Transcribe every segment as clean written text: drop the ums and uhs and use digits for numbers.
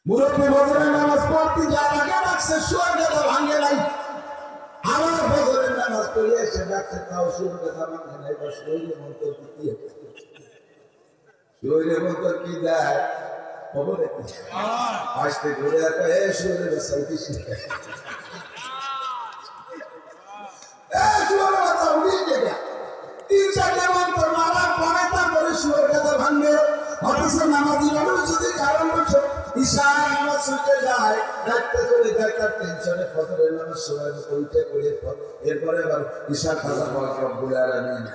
মুরব্বী ফজরের নামাজ পড়তে যাওয়ার আগে ডাকছে শুয়ার কথা ভাঙে নাই, আবার ফজরের নামাজ পড়ে এসে ডাকছে তাও শুয়ার কথা ভাঙে নাই। বা শরীরে মন্ত্র কি শরীরে মন্ত্র কি দেয় খবরে আসতে ঘুরে একটা এ শরীরে বসা উঠিস তিন চারটে মন্ত্র মারার পরে তারপরে শুয়ার কথা ভাঙবে। অথচ নামাজি মানুষ যদি কারণ বছর ঈশার নামাজ ছুটে যায়, ডাকতে চলে যায় তার টেনশনে ফজরের নামাজ সময় মতো উঠে পড়ে এরপরে আবার ঈশার খাজা পাক রব্বুল আলামিন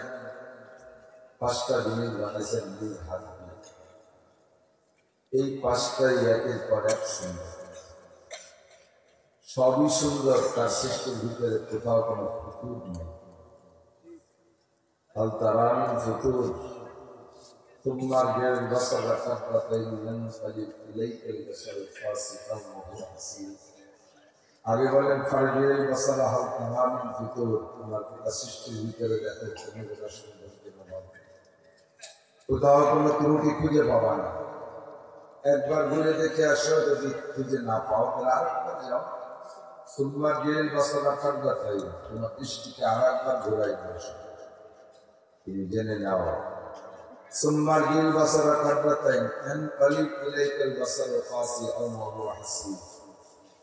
5টা জিনিস বানাইছেন নিজ হাত দিয়ে। এই 5টাই একের পর এক সুন্দর, সবই সুন্দর, তার সৃষ্টির ভিতরে কোথাও কোনো ফুতুর নেই। আল তারান ফুতুর ثم ارجع البصر كرتين ينقلب اليك البصر خاسئا وهو حسير। আগে বলেন ফারজিল বসর হাল তামাম ফিতুর, তোমার সৃষ্টির ভিতরে দেখো তুমি যেটা সুন্দর পাবে, কোথাও কোনো ত্রুটি খুঁজে পাবা না। একবার ঘুরে দেখে আসো, যদি খুঁজে না পাও তাহলে আরেকবার যাও। সুন্দর গেল বসর কারদাতাই, তোমার দৃষ্টিকে আরেকবার ঘোরাই নিয়ে আসো, তুমি জেনে নাও। ثم ارجع البصر كرتين ينقلب اليك البصر خاسئا وهو حسير।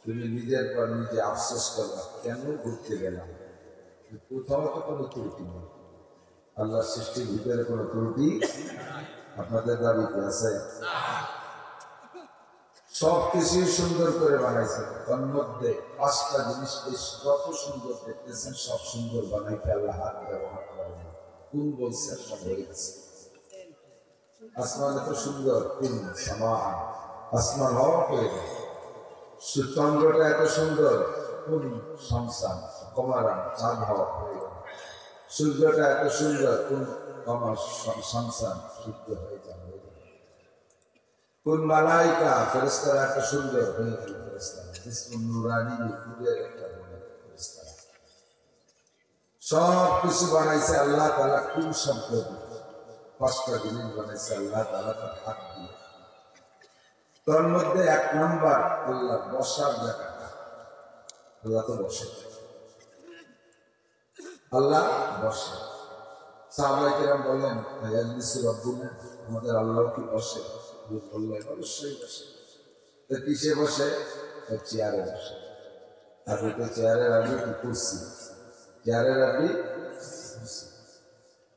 তুমি নিজের পর নিজে আফসোস করবা, কেন ঘুরতে গেলাম, কোথাও তো কোনো ত্রুটি নেই। আল্লাহর সৃষ্টির ভিতরে কোনো ত্রুটি আপনাদের দাবিতে আছে? সব কিছুই সুন্দর করে বানাইছে। তার মধ্যে 5টা জিনিস যত সুন্দর দেখতেছেন সব সুন্দর বানাইতে আল্লাহ হাত ব্যবহার করেন। কোন বলছে সব হয়ে গেছে। আসমান এত সুন্দর, কোন সমান আসমান হওয়া হয়ে গেল। চন্দ্রটা এত সুন্দর, কোন সংসার কমারান চাঁদ হওয়া হয়ে গেল। সূর্যটা এত সুন্দর, কোন কমার সংসার সূর্য হয়ে যাবে। কোন মালাইকা ফেরেশতারা এত সুন্দর হয়ে গেল। ফেরেশতারা জিসমুন নুরানি, নূরের একটা ফেরেশতারা। সব কিছু বানাইছে আল্লাহ তাআলা কোন শব্দ দিয়ে? 5টা জিনিস বানাইছে আল্লাহ তাআলা তার হাত দিয়ে। তার মধ্যে 1 নাম্বার আল্লাহ বসার জায়গাটা। আল্লাহ তো বসে, আল্লাহ বসে। সাহাবায়ে কেরাম বলেন ইয়াজলিসু রাব্বুনা, আমাদের আল্লাহ কি বসে? বললেন অবশ্যই বসে। তো কিসে বসে? চেয়ারে বসে। আর তো চেয়ারের আগে কি কুরসি, চেয়ারের আগে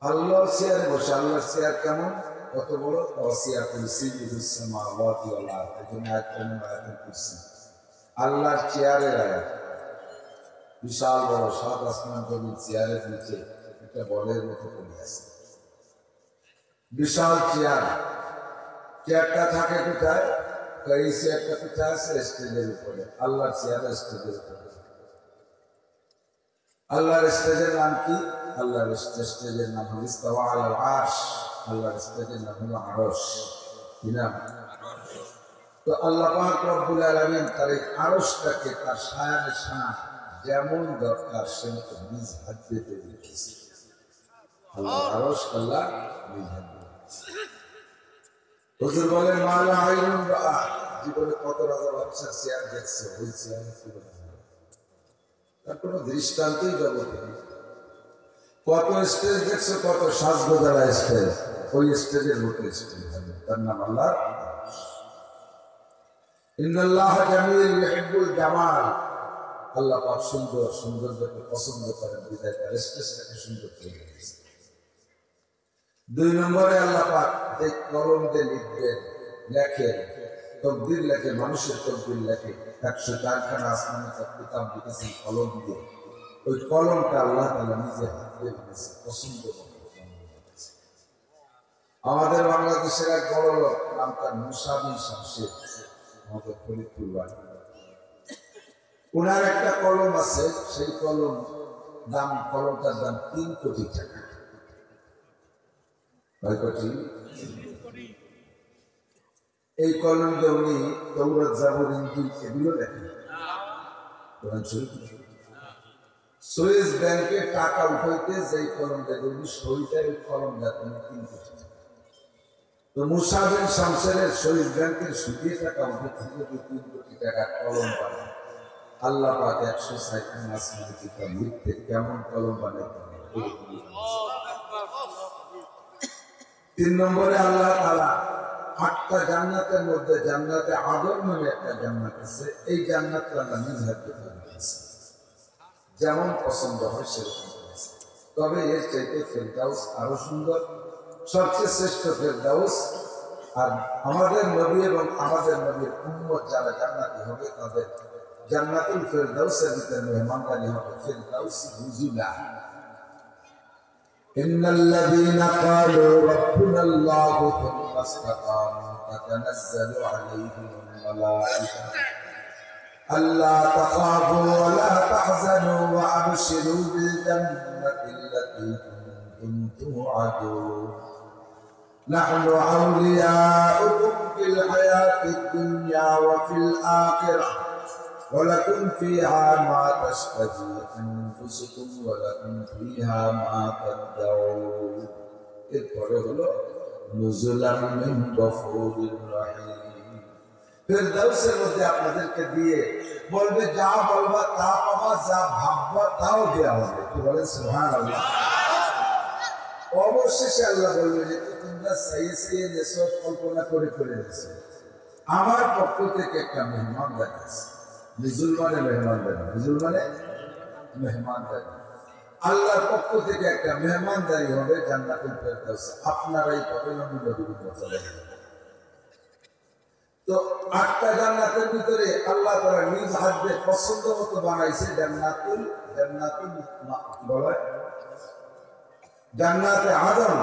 আল্লাহর চেয়ারে বসে। আল্লাহর চেয়ার কেমন, কত বড়? ওয়াসিয়া কুরসিয়ুস সামাওয়াতি ওয়াল আরদ। এখানে আয়াতুল কুরসি আল্লাহর চেয়ারের আয়াত। বিশাল বড় 7 আসমান জমিন চেয়ারের নিচে একটা বলের মতো পড়ে আছে। বিশাল চেয়ার। চেয়ারটা থাকে কোথায়? এই চেয়ারটা কোথায় আছে? স্টেজের উপরে। আল্লাহর চেয়ার স্টেজের উপরে। আল্লাহর স্টেজের নাম কি? আল্লাহর স্টেজের নাম হলো ইস্তাওয়া আলাল আরশ। আল্লাহর স্টেজের নাম হলো আরশ। কি নাম? তো আল্লাহ পাক রব্বুল আলামিন তার এই আরশটাকে তার শায়ানে শান যেমন দরকার সেমন নিজ হাত দিয়ে তৈরি করেছে। আল্লাহর আরশ আল্লাহ নিজ হাত দিয়ে। হুজুর বলেন মালা আইনুন রাআ, জীবনে কত রাজা বাদশার চেয়ার দেখছো, ওই চেয়ারে তার কোনো দৃষ্টান্তই জগতে নেই। কত স্টেজ দেখছো, কত সাজগোজারা স্টেজ, ওই স্টেজের মতো স্টেজ হবে, তার নাম আল্লাহ। ইন্নাল্লাহা জামিল ইউহিব্বুল জামাল। আল্লাহ পাক সুন্দর, সৌন্দর্যকে পছন্দ করেন, বিধায় তার স্টেজটাকে সুন্দর করে রেখেছেন। 2 নম্বরে আল্লাহ পাক যে কলম দিয়ে লিখবেন, লেখেন, তকদির লেখে, মানুষের তকদির লেখে। 104খানা আসমানি কিতাব লিখেছেন কলম দিয়ে। ওই কলমটা আল্লাহ তাআলা নিজে হাত দিয়ে বানিয়েছে, পছন্দ করে। আমাদের বাংলাদেশের এক বড় লোক, নাম তার মুসা বিন শামসের, আমাদের ফরিদপুর বাড়ি। ওনার একটা কলম আছে, সেই কলমটার দাম 3 কোটি টাকা। কয় কোটি? এই কলম দিয়ে উনি তৌরাত, জাবুর, ইনজিল এগুলো লেখেন। সুইস ব্যাংকে টাকা উঠাইতে যেই কলম দেয় উনি সইটাই কলম দেন 3 কোটি টাকা। তো মুসা বিন শামসের শহীদ ব্যাংকের সুদের টাকা উঠে থেকে 2-3 কোটি টাকা কলম বানায় আল্লাহ পাক 160 আসমানি কিতাব লিখতে কেমন কলম বানাইতে হবে। 3 নম্বরে আল্লাহ তাআলা 8টা জান্নাতের মধ্যে জান্নাতে আদম নামে একটা জান্নাত আছে, এই জান্নাতটা আল্লাহ নিজ হাতে তৈরি করেছেন, যেমন পছন্দ হয় সেরকম করেছে। তবে এর চাইতে ফেরদাউস আরো সুন্দর, সবচেয়ে শ্রেষ্ঠ ফেরদাউস। আর আমাদের নবী এবং আমাদের নবীর উম্মত যারা জান্নাতি হবে তাদের জান্নাতুল ফেরদাউসের ভিতরে মেহমানদারি হবে ফেরদাউস নুজুলা। ইন্নাল্লাযীনা ক্বালু রাব্বুনাল্লাহু থুম্মা ইসতাকামু তাতানাজ্জালু আলাইহিমুল মালাঈকা আল্লা তাখাফু ওয়া লা তাহজানু ওয়া আবশিরু বিল জান্নাতিল্লাতী কুনতুম তু'আদুন نحن أولياؤكم في الحياة الدنيا وفي الآخرة ولكم فيها ما تشتهي أنفسكم ولكم فيها ما تدعون এরপরে হলো নুজুলাম মিন গফুরির রহিম। ফেরদাউসের মধ্যে আপনাদেরকে দিয়ে বলবে যা বলবা তা পাবা, যা ভাববা তাও দেওয়া হবে। কি বলেন সুবহানাল্লাহ। অবশেষে আল্লাহ বলবে যে তোমরা চাইয়ে নেশো কল্পনা করে করে নিয়েছো, আমার পক্ষ থেকে একটা মেহমানদারি আছে। নুজুল মানে মেহমানদারি, নুজুল মানে মেহমানদারি। আল্লাহর পক্ষ থেকে একটা মেহমানদারি হবে জান্নাতুল ফেরদাউস, আপনারাই পাবেন। আমি নবীর কথা। তো 8টা জান্নাতের ভিতরে আল্লাহ তাআলা নিজ হাতে পছন্দ মতো বানাইছে জান্নাতুল বলা জান্নাতে আদম।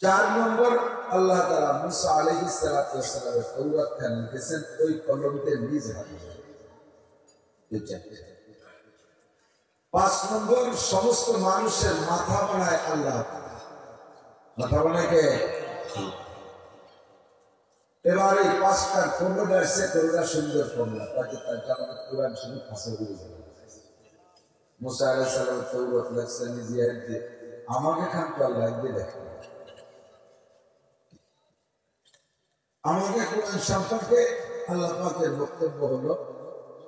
4 নম্বর আল্লাহ তাআলা মুসা আলাইহিস সালাতু ওয়াস সালামের তাওরাত খান লিখেছেন ওই কলমতে নিজ হাতে। 5 নম্বর সমস্ত মানুষের মাথা বানায় আল্লাহ তাআলা। মাথা বানায় কে? এবারে 5টা 15টা সে তোরা সুন্দর করলা তাকে তার জান্নাত কুরআন শরীফ হাসিল করে দিল। মুসা আলাইহিস সালাম তাওরাত লেখছেন জিয়াদ দিয়ে আমাকে খান তো আল্লাহ দিয়ে দেখেন। আমাকে কুরআন সম্পর্কে আল্লাহ পাকের বক্তব্য হলো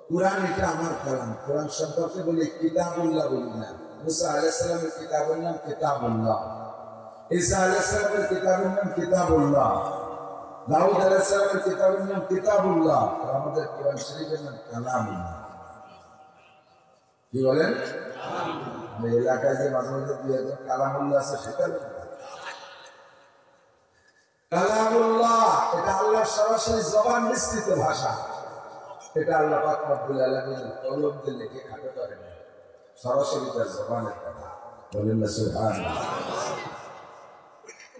কুরআন এটা আমার কালাম। কুরআন সম্পর্কে বলি কিতাবুল্লাহ বলি না। মুসা আলাইহিস সালামের কিতাবের নাম কিতাবুল্লাহ, ঈসা আলাইহিস সালামের কিতাবের নাম কিতাবুল্লাহ, দাউদ আলাইহিস সালামের কিতাবের নাম কিতাবুল্লাহ, আর আমাদের কুরআন শরীফের নাম কালামুল্লাহ। কি বলেন? এই এলাকায় যে মাঝে মাঝে দুই একজন কালামুল্লাহ আছে সেটা কালামুল্লাহ, এটা আল্লাহর সরাসরি জবান মিশ্রিত ভাষা। এটা আল্লাহ পাক রব্বুল আলামিন কলম দিয়ে লিখে খাটো করেন, সরাসরি তার জবানের কথা। বলেন না সুবহানাল্লাহ।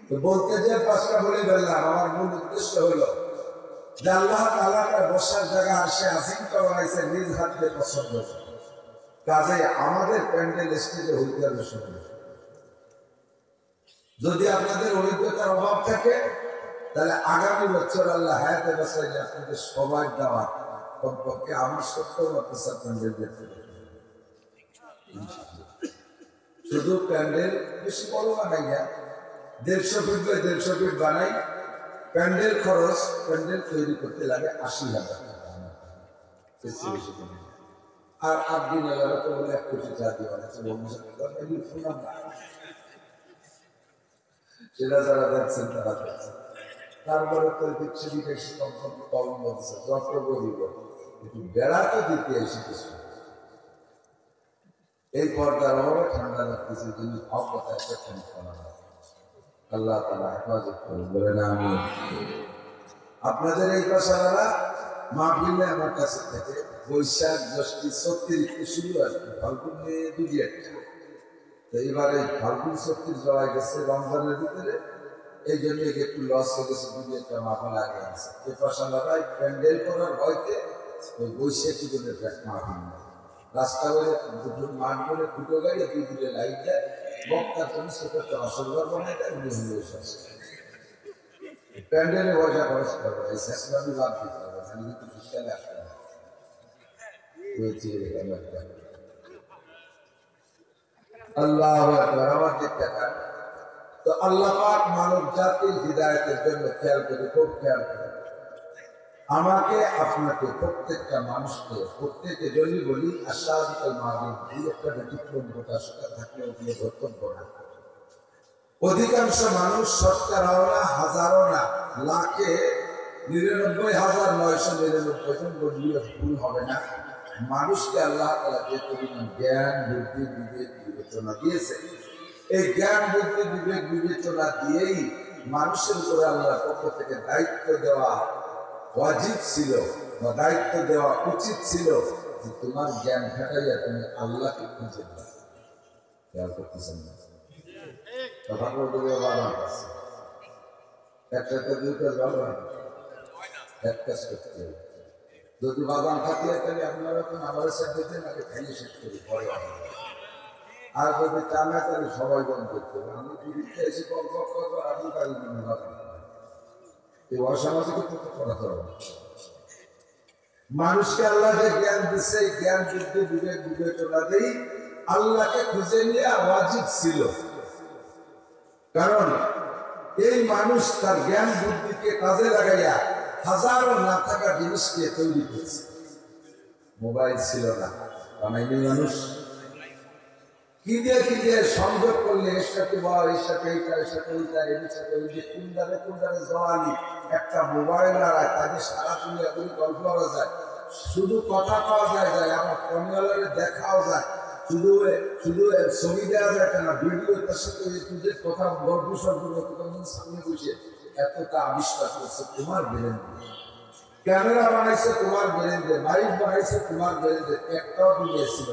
তো বলতে যে 5টা বলে বললাম, আমার মূল উদ্দেশ্য হলো যে আল্লাহ তাআলা তার বসার জায়গা আরশে আজিম বানাইছে নিজ হাতে পছন্দ করে। কাজে আমাদের প্যান্ডেল স্টেজে হইতে হবে সুন্দর। যদি আপনাদের অভিজ্ঞতার অভাব থাকে তাহলে আগামী বছর আল্লাহ হায়াতে বাঁচাইলে আপনাদের সবার দেওয়া কমপক্ষে আমার 70 মাদ্রাসা প্যান্ডেল দেখতে হবে। শুধু প্যান্ডেল বেশি বড় বানাই না, 150 ফিট বাই 150 ফিট বানাই। প্যান্ডেল খরচ প্যান্ডেল তৈরি করতে লাগে 80,000 টাকা। আর আপনি নেলারা তো বলে 1 কোটি টাকা দিয়ে বানাচ্ছে। সেটা যারা দেখছেন তারা দেখছেন। তারপরে তো দেখছি বিদেশি কোম্পানি কম বলছে যত গরিব একটু বেড়া তো দিতে এসে কিছু এই পর্দার অভাবে ঠান্ডা লাগতেছে, জিনিস ভাব কথা একটা ঠান্ডা। আল্লাহ তাআলা হেফাজত করুন, বলেন আমিন। আপনাদের এই পাশারা মাহফিলে আমার কাছে থেকে বৈশাখ জ্যৈষ্ঠ 36 শুরু হয়, ফাল্গুন নিয়ে 2 তো এবারে ফাল্গুন 36 জড়াই গেছে রমজানের ভিতরে, এই জন্য একটু লস হয়ে গেছে। 2-1টা মাহফিল আগে আছে। এই পাশারা প্যান্ডেল করার ভয়তে ওই বৈশাখী জনের মাহফিল রাস্তা বলে দুটো মাঠ বলে দুটো গাড়ি 2 দূরে লাইট দেয়, বক্তার জন্য সেটা অসরবার বানায় দেয়। প্যান্ডেলে পয়সা খরচ করবে, এই শেষভাবে বাদ দিতে হবে। আমি কিন্তু বিশালে আসতে না আল্লাহু আকবার। আমার দিকটা তো আল্লাহ পাক মানব জাতির হিদায়াতের জন্য খেয়াল করে, খুব খেয়াল করে, আমাকে আপনাকে প্রত্যেকটা মানুষকে প্রত্যেকে যদি বলি আশাদিকাল মাহবিন এই একটা ব্যতিক্রম প্রকাশতা থাকলে ওগুলো বক্তব্য না। অধিকাংশ মানুষ শতকরাও না, হাজারও না, লাখে 99,999 জন বললে ভুল হবে না। মানুষকে আল্লাহ তাআলা যে পরিমাণ জ্ঞান বুদ্ধি বিবেক বিবেচনা দিয়েছে, এই জ্ঞান বুদ্ধি বিবেক বিবেচনা দিয়েই মানুষের উপরে আল্লাহর পক্ষ থেকে দায়িত্ব দেওয়া ওয়াজিব ছিল বা দায়িত্ব দেওয়া উচিত ছিল যে তোমার জ্ঞান খাটাইয়া তুমি আল্লাহকে খুঁজে দাও। খেয়াল করতেছেন না? কথা বলতে বারবার আছে, একসাথে দুই কাজ বারবার এক কাজ করতে হবে। যদি বাদাম খাটিয়ে তাহলে আপনারা তো আমাদের সাথে আগে খাইয়ে শেষ করি, পরে আর যদি চা না তাহলে সবাই বন্ধ করতে হবে। আমি পরীক্ষা এসে আপনি পারি বাদাম এই অসামাজিক করা করবো। মানুষকে আল্লাহ যে জ্ঞান দিচ্ছে, জ্ঞান বুদ্ধি বিবেক বিবেচনা দেই আল্লাহকে খুঁজে নিয়ে ওয়াজিব ছিল। কারণ এই মানুষ তার জ্ঞান বুদ্ধিকে কাজে লাগাইয়া হাজারো না থাকা জিনিসকে তৈরি করেছে। মোবাইল ছিল না, বানাইনি মানুষ কি দিয়ে সংযোগ করলে এর সাথে বল, এর সাথে এইটা, এর সাথে ওইটা, এর সাথে ওই যে কুন্ডারে জওয়ানি একটা মোবাইল আর তাকে সারা দুনিয়া করে গল্প করা যায়, শুধু কথা পাওয়া যায়, আমার কর্নিয়ালের দেখাও যায়, শুধু ছবি দেওয়া যায় কেন, ভিডিও তার সাথে তুই কথা গল্প সর্ব সামনে বসে এতটা আবিষ্কার করছে তোমার ব্রেন দিয়ে, ক্যামেরা বানাইছে তোমার ব্রেন দিয়ে, মাইক বানাইছে তোমার ব্রেন দিয়ে, একটাও দুনিয়া ছিল,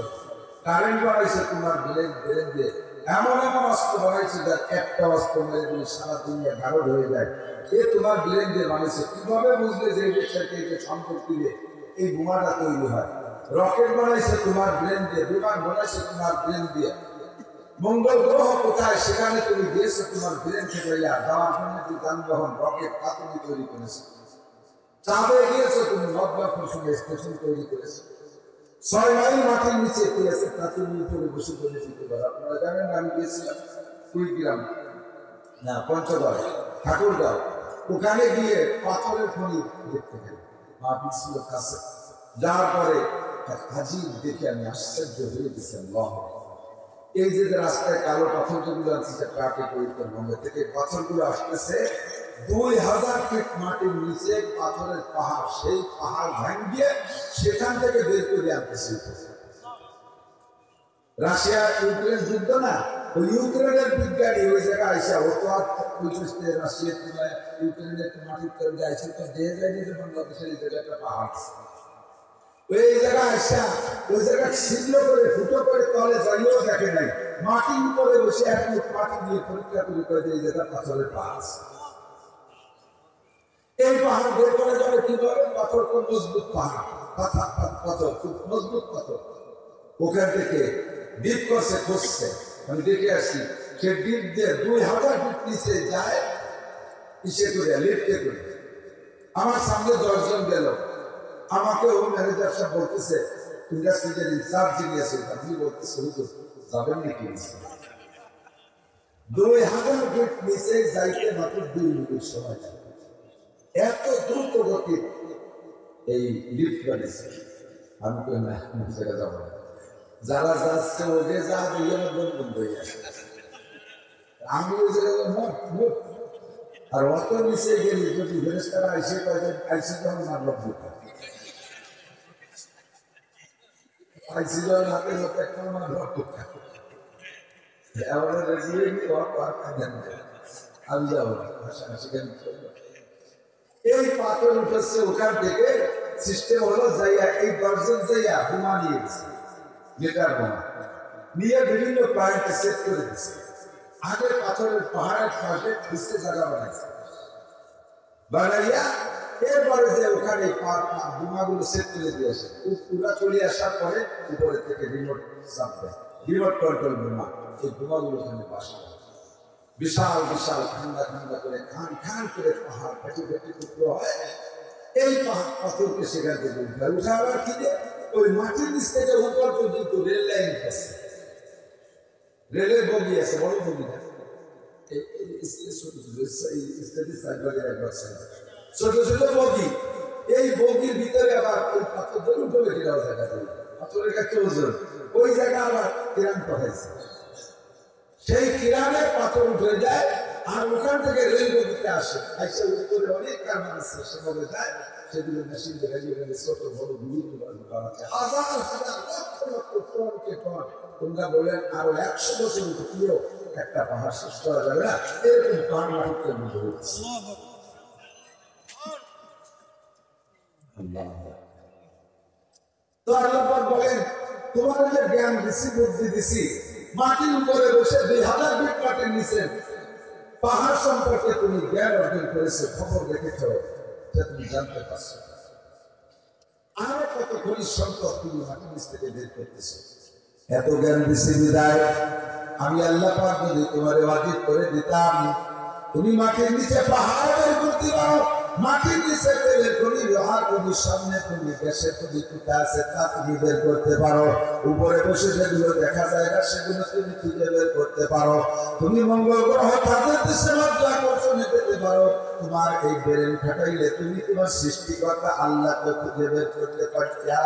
কারেন্ট বানাইছে তোমার ব্রেন দিয়ে, এমন অস্ত্র বানাইছে যার একটা অস্ত্র মেরে দিলে সারা দুনিয়া গাঢ় হয়ে যায়, এ তোমার ব্রেন দিয়ে বানাইছে। কিভাবে বুঝলে যে এদের সাথে সম্পর্ক দিয়ে এই বোমাটা তৈরি হয়? রকেট বানাইছে তোমার ব্রেন দিয়ে, বিমান বানাইছে তোমার ব্রেন দিয়ে, মঙ্গল গ্রহ কোথায় সেখানে তুমি গিয়েছো তোমার ব্রেন থেকে, যাওয়ার জন্য যে যানবাহন রকেট তা তুমি তৈরি করেছো, চাঁদে গিয়েছো তুমি মধ্যাকর্ষণ স্টেশন তৈরি করেছো, 6 মাইল মাটির নিচে কি আছে তা তুমি উপরে বসে বলে দিতে পারো। আপনারা জানেন আমি গিয়েছিলাম কুড়িগ্রাম না পঞ্চগড় ঠাকুরগাঁও, ওখানে গিয়ে পাথরের খনি দেখতে গেলাম, মাটি ছিল কাছে, যাওয়ার পরে হাজির দেখে আমি আশ্চর্য হয়ে গেছিলাম। এই যে রাস্তায় কালো পাথর যেগুলো আছে ট্রাকে উত্তরবঙ্গ থেকে পাথরগুলো আসতেছে 2000 ফিট মাটির নিচে পাথরের পাহাড়, সেই পাহাড় ভাঙিয়ে সেখান থেকে বের করে আনতেছে। রাশিয়া ইউক্রেন যুদ্ধ না, ওই ইউক্রেনের বিজ্ঞানী ওই জায়গায় আইসা ও তো আর রাশিয়া ইউক্রেনের মাটির তৈরি আইসে তো দিয়ে যায়নি যে বাংলাদেশের এই জায়গায় একটা পাহাড় ওই জায়গায় আসা, ওই জায়গা ছিদ্র করে ফুটো করে তলে যাইও দেখে নাই, মাটির উপরে বসে এক মুঠ মাটি দিয়ে পরীক্ষা করে এই জায়গা পাথরের পাহাড়। এই পাহাড় বের করা যাবে কিভাবে? পাথর খুব মজবুত পাহাড়, পাথর খুব মজবুত পাথর, ওখান থেকে ডিপ করছে খুঁজছে, আমি দেখে আসি সে ডিপ দিয়ে 2000 ফিট নিচে যায়, কিসে করে লিফটে করে। আমার সামনে 10 জন গেল, আমাকে ও ম্যানেজার সাহেব বলতেছে ইন্ডাস্ট্রিয়াল ইনচার্জ যিনি আছে আপনি বলতেছে যাবেন নাকি? 2000 ফিট নিচে যাইতে মাত্র 2 মিনিট সময় লাগে, এত দ্রুত গতির এই লিফট বানিয়েছে। আমি কই না জায়গা যাবো না, যারা যাচ্ছে ওকে যা দিয়ে বন্ধ হয়ে যায়, আমি ওই জায়গায় আর অত নিচে গেলে যদি ফেরেশতারা আইসে আইসে যখন মারল এই পাথর উঠেছে ওখান থেকে সিস্টেম হলো যাইয়া এই 10 জন যাইয়া বোমা নিয়ে গেছে, মিটার বোমা নিয়ে বিভিন্ন পয়েন্টে সেট করে দিচ্ছে। আগে পাথরের পাহাড়ের পাশে খুঁজতে জায়গা বানাইয়া এরপরে যে ওখানে বোমাগুলো সেট করে দিয়েছে, পুরা চলে আসার পরে উপরে থেকে রিমোট চাপবে, রিমোট কন্ট্রোল বোমা, এই বোমাগুলো ওখানে পাশ করে বিশাল বিশাল ঠান্ডা করে খান করে পাহাড় ফেটে টুকরো হয়। এই পাথরকে সেখান থেকে উঠে আবার কি যে ওই মাটির নিচ থেকে উপর পর্যন্ত রেল লাইন আছে, রেলের বগি আছে, বড় বগি না, ছোট ছোট বগি, এই বগির ভিতরে আবার ওই পাথর ধরে উঠে বেশি দেওয়া জায়গা পাথরের কাছে ওজন, ওই জায়গা আবার কিরান পাঠাইছে। সেই কিরানে পাথর উঠে যায় আর ওখান থেকে রেল বগিতে আসে, আইসা উপরে অনেক কারণ আছে, সেভাবে যায় সেগুলো মেশিন দেখা যায় ছোট বড় বিভিন্ন বানাচ্ছে, হাজার হাজার লক্ষ লক্ষ টনকে টন। তোমরা বলেন আরো 100 বছর উঠলেও একটা পাহাড় শেষ করা যাবে না, এরকম পাহাড় মাটিতে মধ্যে হচ্ছে। তো আল্লাহ বলেন তোমার যে জ্ঞান দিছি, বুদ্ধি দিছি, মাটির উপরে বসে 2000 ফিট মাটির নিচে পাহাড় সম্পর্কে তুমি জ্ঞান অর্জন করেছো, খবর রেখেছ, তুমি জানতে পারছো। আরো কত খনিজ সম্পদ তুমি মাটির নিচ থেকে বের করতেছো। এত জ্ঞান দিছি বিদায় আমি আল্লাহ পাক যদি তোমারে ওয়াজিব করে দিতাম তুমি মাটির নিচে পাহাড় বের করতে পারো, মাটির নিচে তেলের খনি, লোহার খনি, সামনে তুমি গ্যাসের খনি কোথা আছে তা তুমি বের করতে পারো, উপরে বসে যেগুলো দেখা যায় না সেগুলো তুমি খুঁজে বের করতে পারো, তুমি মঙ্গল গ্রহ তাদের দেশে মাত্র আকর্ষণে যেতে পারো। তোমার এই ব্রেন খাটাইলে তুমি তোমার সৃষ্টিকর্তা আল্লাহকে খুঁজে বের করতে পারতা।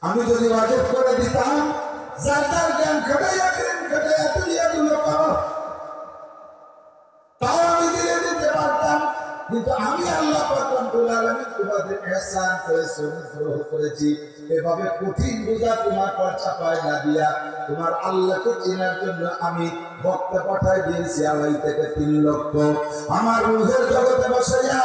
আমি যদি ওয়াজিব করে দিতাম যার যার জ্ঞান খাটাইয়া ব্রেন খাটাইয়া দুনিয়াগুলো পাও, তাও আমি দিয়ে দিতে পারতাম, কিন্তু আমি আল্লাহ পাক রব্বুল আলামিন তোমাদের ইহসান করেছি, অনুগ্রহ করেছি, এভাবে কঠিন বোঝা তোমার পর চাপায় না দিয়া তোমার আল্লাহকে চেনার জন্য আমি বক্তা পাঠাই দিয়েছি 2.5 থেকে 3 লক্ষ। আমার রূহের জগতে বসাইয়া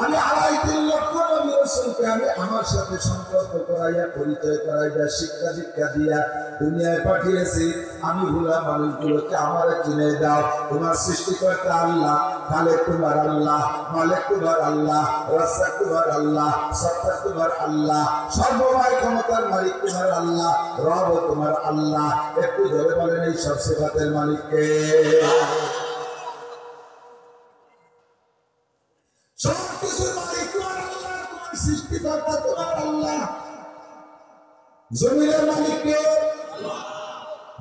আমি 2.5-3 লক্ষ নবী রাসূলকে আমি আমার সাথে সম্পর্ক করাইয়া, পরিচয় করাইয়া, শিক্ষা দীক্ষা দিয়া দুনিয়ায় পাঠিয়েছি। আমি ভুলা মানুষগুলোকে আমার চিনে দাও, তোমার সৃষ্টিকর্তা আল্লাহ, খালেক তোমার আল্লাহ, মালিক তোমার আল্লাহ, রাজ্জাক তোমার আল্লাহ, সত্তার তোমার আল্লাহ, সর্বময় ক্ষমতার মালিক তোমার আল্লাহ, রব তোমার আল্লাহ। একটু ধরে বলেন এই সব সিফাতের মালিককে। সবকিছুর মালিক তোমার আল্লাহ, তোমার সৃষ্টিকর্তা তোমার আল্লাহ। জমিনের মালিক কে?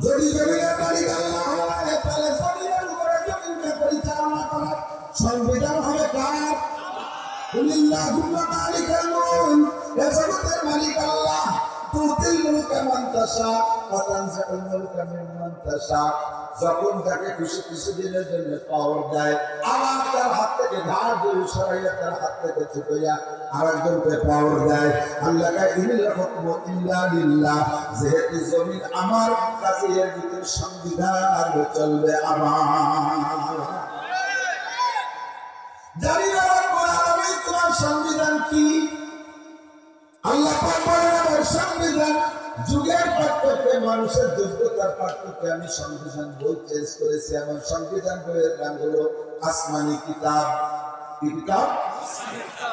যদি জমিনের মালিক আল্লাহ হয় তাহলে জমিনের উপরে জমিনকে পরিচালনা করার সংবিধান হবে কার? কুলিল্লাহুম্মা মালিকাল মুলক, এ জগতের মালিক আল্লাহ। তুতিল মুলকা মান তাশা ওয়া তানজিউল মুলকা মিম্মান তাশা, যখন তাকে খুশি কিছুদিনের জন্য পাওয়ার দেয়, আবার তার হাত থেকে ঘাড় দিয়ে সরাইয়া তার হাত থেকে ছুটাইয়া আরেকজনকে পাওয়ার দেয়। আল্লাহ কয় ইনিল হুকমু ইল্লা লিল্লাহ, যেহেতু জমিন আমার কাছে এর ভিতরে সংবিধান চলবে আমার। জানি না রব্বুল আলামিন তোমার সংবিধান কি? আল্লাহ পাক বলেন আমার সংবিধান যুগের পার্থক্যে, মানুষের যোগ্যতার পার্থক্যে আমি সংবিধান বই চেঞ্জ করেছি। আমার সংবিধান বইয়ের নাম হলো আসমানি কিতাব। কি কিতাব?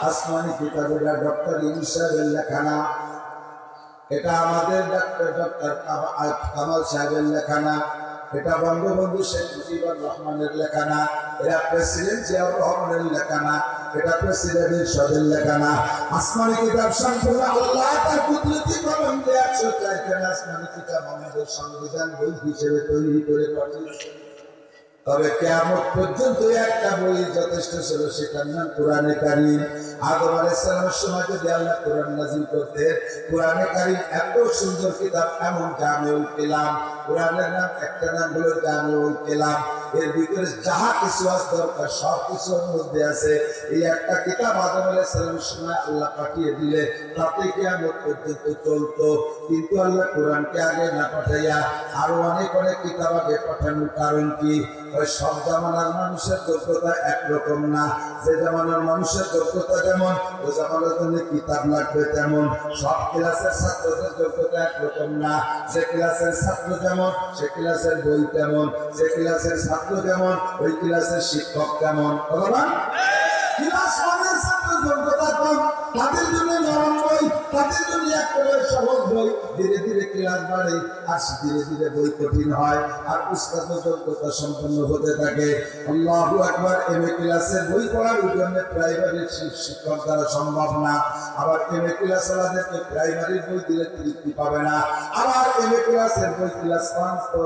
আসমানি কিতাব। এটা ডক্টর ইউনূস সাহেবের লেখা না, এটা আমাদের ডক্টর কামাল সাহেবের লেখা না, এটা বঙ্গবন্ধু শেখ মুজিবুর রহমানের লেখা না, এটা প্রেসিডেন্ট জিয়াউর রহমানের লেখা না, এটা প্রেসিডেন্ট এরশাদের লেখা না। আসমানি কিতাব সম্পূর্ণ আল্লাহ তার কুদরতি কলম দিয়ে 104 খানা আসমানি কিতাব আমাদের সংবিধান বই হিসেবে তৈরি করে পাঠিয়েছে। তবে কিয়ামত পর্যন্ত একটা বই যথেষ্ট ছিল, সেটার নাম কোরআনে কারীম। আদম আলাইহিস সালামের সময় যদি আল্লাহ কোরআন নাযিল করতে, কোরআনে কারীম এত সুন্দর কিতাব, এমন জামিউল কালাম। কোরআনের নাম একটা নাম হলো জামিউল কালাম। এর ভিতরে যাহা কিছু দরকার সব কিছুর মধ্যে আছে। এই একটা কিতাব আদম আলাইহিস সালামের সময় আল্লাহ পাঠিয়ে দিলে তাতে কিয়ামত পর্যন্ত চলতো। কিন্তু আল্লাহ কোরআনকে আগে না পাঠাইয়া আরো অনেক অনেক কিতাব আগে পাঠানোর কারণ কি? সব জামানার মানুষের যোগ্যতা একরকম না। যে জামানার মানুষের যোগ্যতা যেমন, ওই জামানার জন্য কিতাব লাগবে তেমন। সব ক্লাসের ছাত্রদের যোগ্যতা একরকম না। যে ক্লাসের ছাত্র যেমন, সে ক্লাসের বই তেমন। যে ক্লাসের ছাত্র যেমন, ওই ক্লাসের শিক্ষক তেমন। ক্লাস 1-এর ছাত্র যোগ্যতা কম, তাদের জন্য নরম বই, তাদের জন্য একেবারে সহজ বই। ধীরে ধীরে ক্লাস বাড়ে, আর ধীরে ধীরে বই কঠিন হয়, আর উস্তাদ যোগ্যতা সম্পন্ন হতে থাকে। আল্লাহু আকবার। এমএ ক্লাসের বই পড়ার জন্য প্রাইমারি শিক্ষক দ্বারা সম্ভব না। আবার এমএ ক্লাস ওয়ালাদেরকে প্রাইমারির বই দিলে তৃপ্তি পাবে না। আবার এমএ ক্লাসের বই ক্লাস 1 2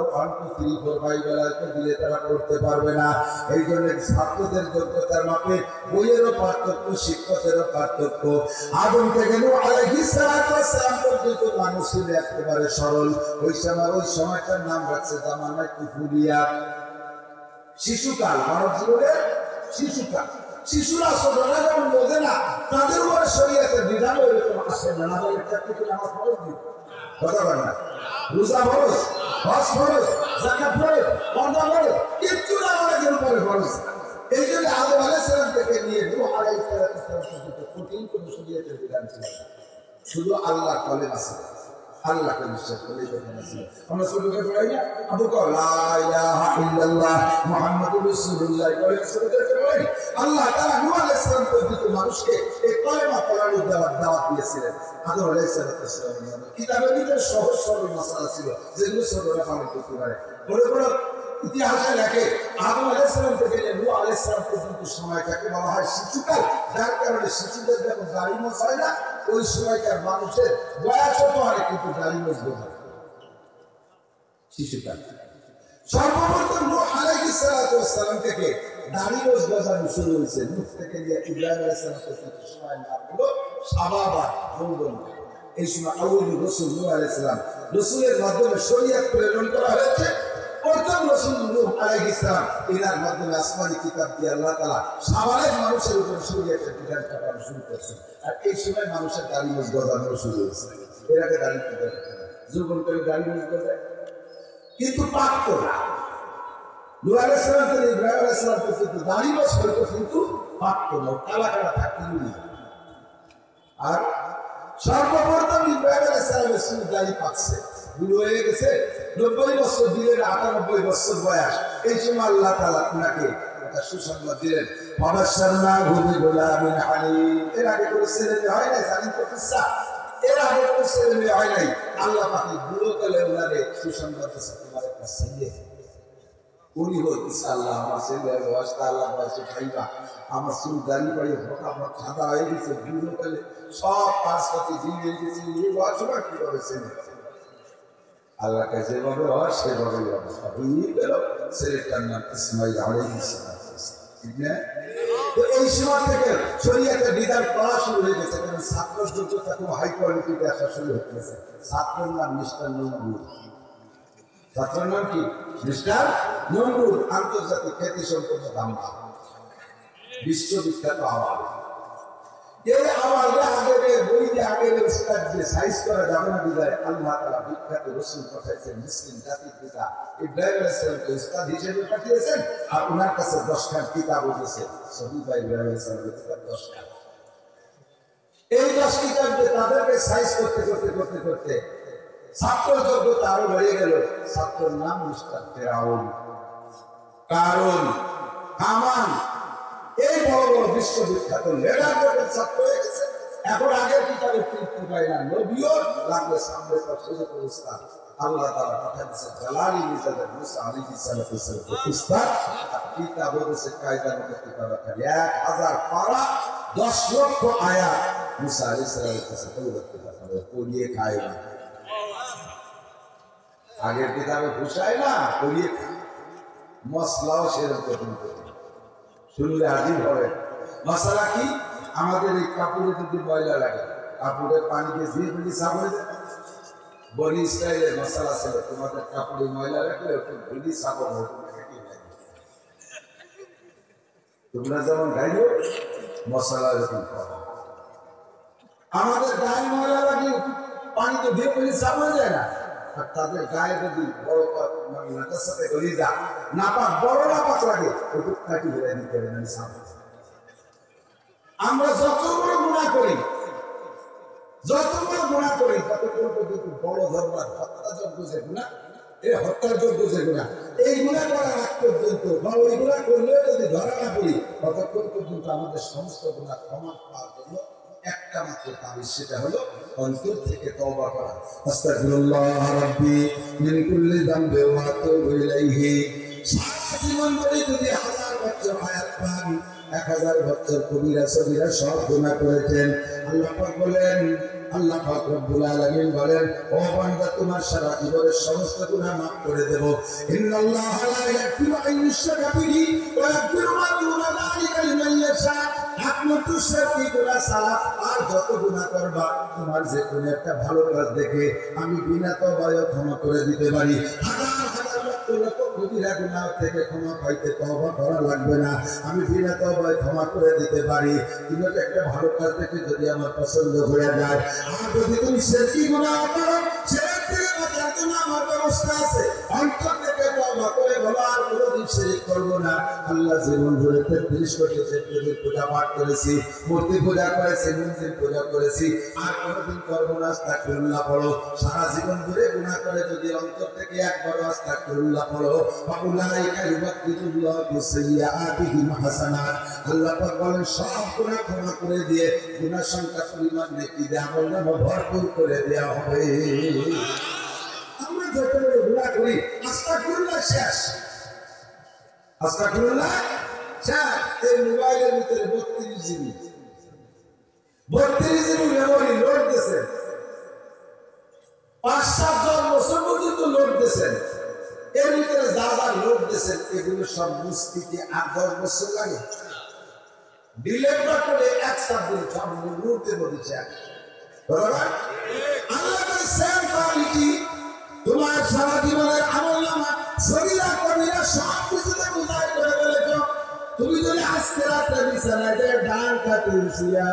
3 4 5 বেলাকে দিলে তারা করতে পারবে না। এই জন্য ছাত্রদের যোগ্যতার মাপে বইয়েরও পার্থক্য, শিক্ষকেরও পার্থক্য। আদম থেকে নূহ আলাইহিস সালাম পর্যন্ত মানুষ ছিল একেবারে সরল। ওই সময়টার নাম রাখছে জামানায় কুফুরিয়া, শিশুকাল, মানব জীবনের শিশুকাল। শিশুরা ছোটরা যেমন বোঝে না, তাদের উপরে শরীয়তের বিধান এরকম আসে না। নামাজের ক্ষেত্রে নামাজ ফরজ দিই, কথা বলেন না, রোজা ফরজ, হজ ফরজ, যাকাত ফরজ, পর্দা ফরজ, কিচ্ছু না আমাদের উপরে ফরজ। এই জন্য আদম আলাইহিস সালাম থেকে নিয়ে নূহ আলাইহিস সালাম পর্যন্ত কঠিন কোনো শরীয়তের বিধান ছিল না। শুধু আল্লাহ কলেমা ছিল, আল্লাহকে বিশ্বাস করে আমরা ছোটকে পড়াই না, আবু কর লা ইলাহা ইল্লাল্লাহ মুহাম্মাদুর রাসূলুল্লাহ পড়াই। আল্লাহ তাআলা নূহ আলাইহিস সালাম পর্যন্ত মানুষকে এই কলেমা পড়ার দাওয়াত দিয়েছিলেন। আদম আলাইহিস সালাম কিতাবের ভিতরে সহজ সরল মাসালা ছিল, যেগুলো ছোটরা পালন করতে পারে। বড় বড় ইতিহাসে লেখে আদম আলাইহিস সালাম থেকে নূহ আলাইহিস সালাম পর্যন্ত সময়টাকে বলা হয় শিশুকাল। যার কারণে শিশুদের যখন দাড়ি মোছ হয় না, ওই সময়কার মানুষের বয়স ছোট হয় কিন্তু দাড়ি মোছ হয় শিশুকাল। সর্বপ্রথম নূহ আলাইহিস সালাম থেকে দাড়ি মোছ গজানো শুরু হয়েছে। নূহ থেকে নিয়ে ইব্রাহিম আলাইহিস সালাম পর্যন্ত সময় নাম হলো শাবাবা, যৌবন। এই সময় আউয়াল রাসূল নূহ আলাইহিস সালাম, রাসূলের মাধ্যমে শরীয়ত প্রেরণ করা হয়েছে। প্রথম রাসূল নূহ আলাইহিস সালাম, এর মাধ্যমে আসমানি কিতাব দিয়ে আল্লাহ তাআলা সাধারণ মানুষের উপর শরীয়তের বিধান চাপানো শুরু করেছেন। আর এই সময় মানুষের দাড়ি মোছ গজানো শুরু হয়েছে। এর আগে দাড়ি যৌবন করে দাড়ি মোছ গজায়, কিন্তু পাকত না। নূহ আলাইহিস সালাম থেকে ইব্রাহিম আলাইহিস সালাম পর্যন্ত দাড়ি মোছ হতো, কিন্তু পাকত না, কালা কালা থাকতেই না। আর সর্বপ্রথম ইব্রাহিম আলাইহিস সালামের চুল দাড়ি পাকছে, বুড়ো হয়ে গেছে, 90 বছর দিলেন, 98 বছর বয়স। এই সময় আল্লাহ তাআলা ওনাকে একটা সুসংবাদ দিলেন, ফাবাশশারনাহু বিগুলামিন হালিম। এর আগে কোনো ছেলে মেয়ে হয় নাই, জানেন তো কিসসা? এর আগে কোনো ছেলে মেয়ে হয় নাই। আল্লাহ পাক বুড়ো কালে ওনারে সুসংবাদ দিয়েছে, তোমার একটা ছেলে। উনি বলতেছে, আল্লাহ আমার ছেলের বয়সটা আল্লাহ বয়সে খাইবা, আমার চুল দাড়ি পাড়িয়ে আমার সাদা হয়ে গেছে, বুড়ো কালে সব পাঁচ পাতি জিনিয়ে গেছে, এই বয়স কিভাবে ছেলে? আল্লাহকে যেভাবে হয় সেভাবেই ছেলেটার নাম ইসমাঈল আলাইহিস সালাম। ঠিক না? তো এই সময় থেকে শরীয়তের বিধান পড়া শুরু হয়ে গেছে, কারণ ছাত্রের যোগ্যতা খুব হাই কোয়ালিটিতে আসা শুরু হয়ে গেছে। ছাত্রের নাম মিস্টার নমরুদ। ছাত্রের নাম কি? মিস্টার নমরুদ। আন্তর্জাতিক খ্যাতি সম্পন্ন দাম্মা, বিশ্ববিখ্যাত আওয়াজ। এই আওয়াজে আগের বই যে আগের উস্তাদ যে সাইজ করা যাবে না বিদায় আল্লাহ তাআলা বিখ্যাত রাসূল পাঠাইছেন, মুসলিম জাতির পিতা ইব্রাহিম আলাইহিস সালামকে উস্তাদ হিসেবে পাঠিয়েছেন। আর ওনার কাছে 10খান কিতাব রয়েছে, সহিহ ইব্রাহিম আলাইহিস সালামের কিতাব 10খান। এই 10 কিতাব যে তাদেরকে সাইজ করতে করতে করতে করতে ছাত্র যোগ্যতা আরো বেড়ে গেল। ছাত্রের নাম মিস্টার ফেরাউন, কারণ হামান, এই বড় বড় বিশ্ববিখ্যাত লেডারদের ছাত্র হয়ে গেছে। এখন আগের কিতাবে তৃপ্তি পায় না, নবীও লাগলে সামনে সুযোগ অবস্থা। আল্লাহ তাআলা পাঠাচ্ছে জালালি মিজাজের মুসা আলাইহিস সালাম উস্তাদ। কিতাব হচ্ছে কায়দা মতো কিতাব, 1000 পারা 10 লক্ষ আয়াত মুসা আলাইহিস সালামের কাছে পড়িয়ে খায় না। আগের কিতাবে ঘুষায় না, পড়িয়ে খায়। মশলাও সেরকম শুনলে হাজির হবে। মশলা কি? আমাদের এই কাপড়ে যদি ময়লা লাগে, কাপড়ের পানিকে দিয়ে ফেলি সাবনে, বনি ইসরায়েলের মশলা ছিল, তোমাদের কাপড়ে ময়লা রাখলে ওকে ভুলি সাবন হতো। তোমরা যেমন গাইলো মশলা এরকম পাবো। আমাদের গায়ে ময়লা লাগে, পানিতে দিয়ে ফেলি সাবন যায় না। আর তাদের গায়ে যদি বড় সাথে গলিজা নাপাক, বড় নাপাক লাগে, ওটুক কাটি হয়ে দিতে হবে না সাবন। আমরা যত বড় গুনাহ করি, যত বড় গুনাহ করি, ততক্ষণ পর্যন্ত বড় ধর্মের হত্যাযোগ্য যে গুনাহ, এই হত্যাযোগ্য যে গুনাহ, এই গুনাহ করার আগ পর্যন্ত বা ওই গুনাহ করলেও যদি ধরা না পড়ি, ততক্ষণ পর্যন্ত কিন্তু আমাদের সমস্ত গুনাহ ক্ষমা পাওয়ার জন্য একটা মাত্র তাবিজ, সেটা হলো অন্তর থেকে তওবা করা। আস্তাগফিরুল্লাহ রাব্বি মিন কুল্লি যামবি ওয়া আতুবু ইলাইহি। সারা জীবন ধরে যদি 1000 বছর হায়াত পান, 1000 বছর কবিরা সগীরা সব গুনাহ করেছেন, আল্লাহ পাক বলেন, আল্লাহ পাক রব্বুল আলামিন বলেন, ও বান্দা তোমার সারা জীবনের সমস্ত গুনাহ maaf করে দেব। ইন্নাল্লাহা লা ইয়াগফিরু আন ইউশরাকা বিহি ওয়া ইয়াগফিরু মা দুনা যালিকা লিমান ইয়াশা। একমাত্র শিরকি গুনাহ ছাড়া আর যত গুনাহ করবা, তোমার যে কোনো একটা ভালো কাজ দেখে আমি বিনা তওবায় ক্ষমা করে দিতে পারি। হাজার হাজার লক্ষ লক্ষ কবিরা গুনাহ থেকে ক্ষমা পাইতে তওবা করা লাগবে না, আমি বিনা তওবায় ক্ষমা করে দিতে পারি। কিন্তু একটা ভালো কাজ দেখে যদি আমার পছন্দ হয়ে যায়, আর যদি তুমি শিরকি গুনাহ করো, শিরক থেকে বাঁচার জন্য আমার ব্যবস্থা আছে। অন্তর থেকে তওবা করে বলো আর কোনোদিন শিরক করব না। আল্লাহ জীবন ধরে 33 কোটি দেবদেবীর পূজা পাঠ করেছি, মূর্তি পূজা করেছি, মন্দির পূজা করেছি, আর কোনোদিন করব না। আস্তাগফিরুল্লাহ পড়ো। সারা জীবন ধরে গুনাহ করে যদি অন্তর থেকে একবার আস্তাগফিরুল্লাহ পড়ো, ফাউলাইকা ইউবাদদিলুল্লাহু সাইয়্যাতিহিম হাসানাত। আল্লাহ পাক বলেন সব গুনাহ ক্ষমা করে দিয়ে গুনাহ সংখ্যা পরিমাণ নেকি দিয়ে আমলনামা ভরপুর করে দেওয়া হবে। আমরা যত গুনাহ করি আস্তাগফিরুল্লাহ শেষ, আস্তাগফিরুল্লাহ শেষ। এই মোবাইলের ভিতরে 32 জিবি মেমোরি লোড দিয়েছেন, 5-7 বছর পর্যন্ত লোড দিয়েছেন। এর ভিতরে যা যা লোড দিয়েছেন এগুলো সব মুস্তিতে 8-10 বছর লাগে। ডিলেট না করে 1-7 দিন সব মুহূর্তে বলেছে। বরাবর আল্লাহর সেম কোয়ালিটি তোমার সারা জীবনের আমলনামা সগীরা কবিরা সব কিছুতে বুঝাই করে বলেছো। তুমি যদি আজকে রাতে বিছানায় যে ডান কাতে শুয়া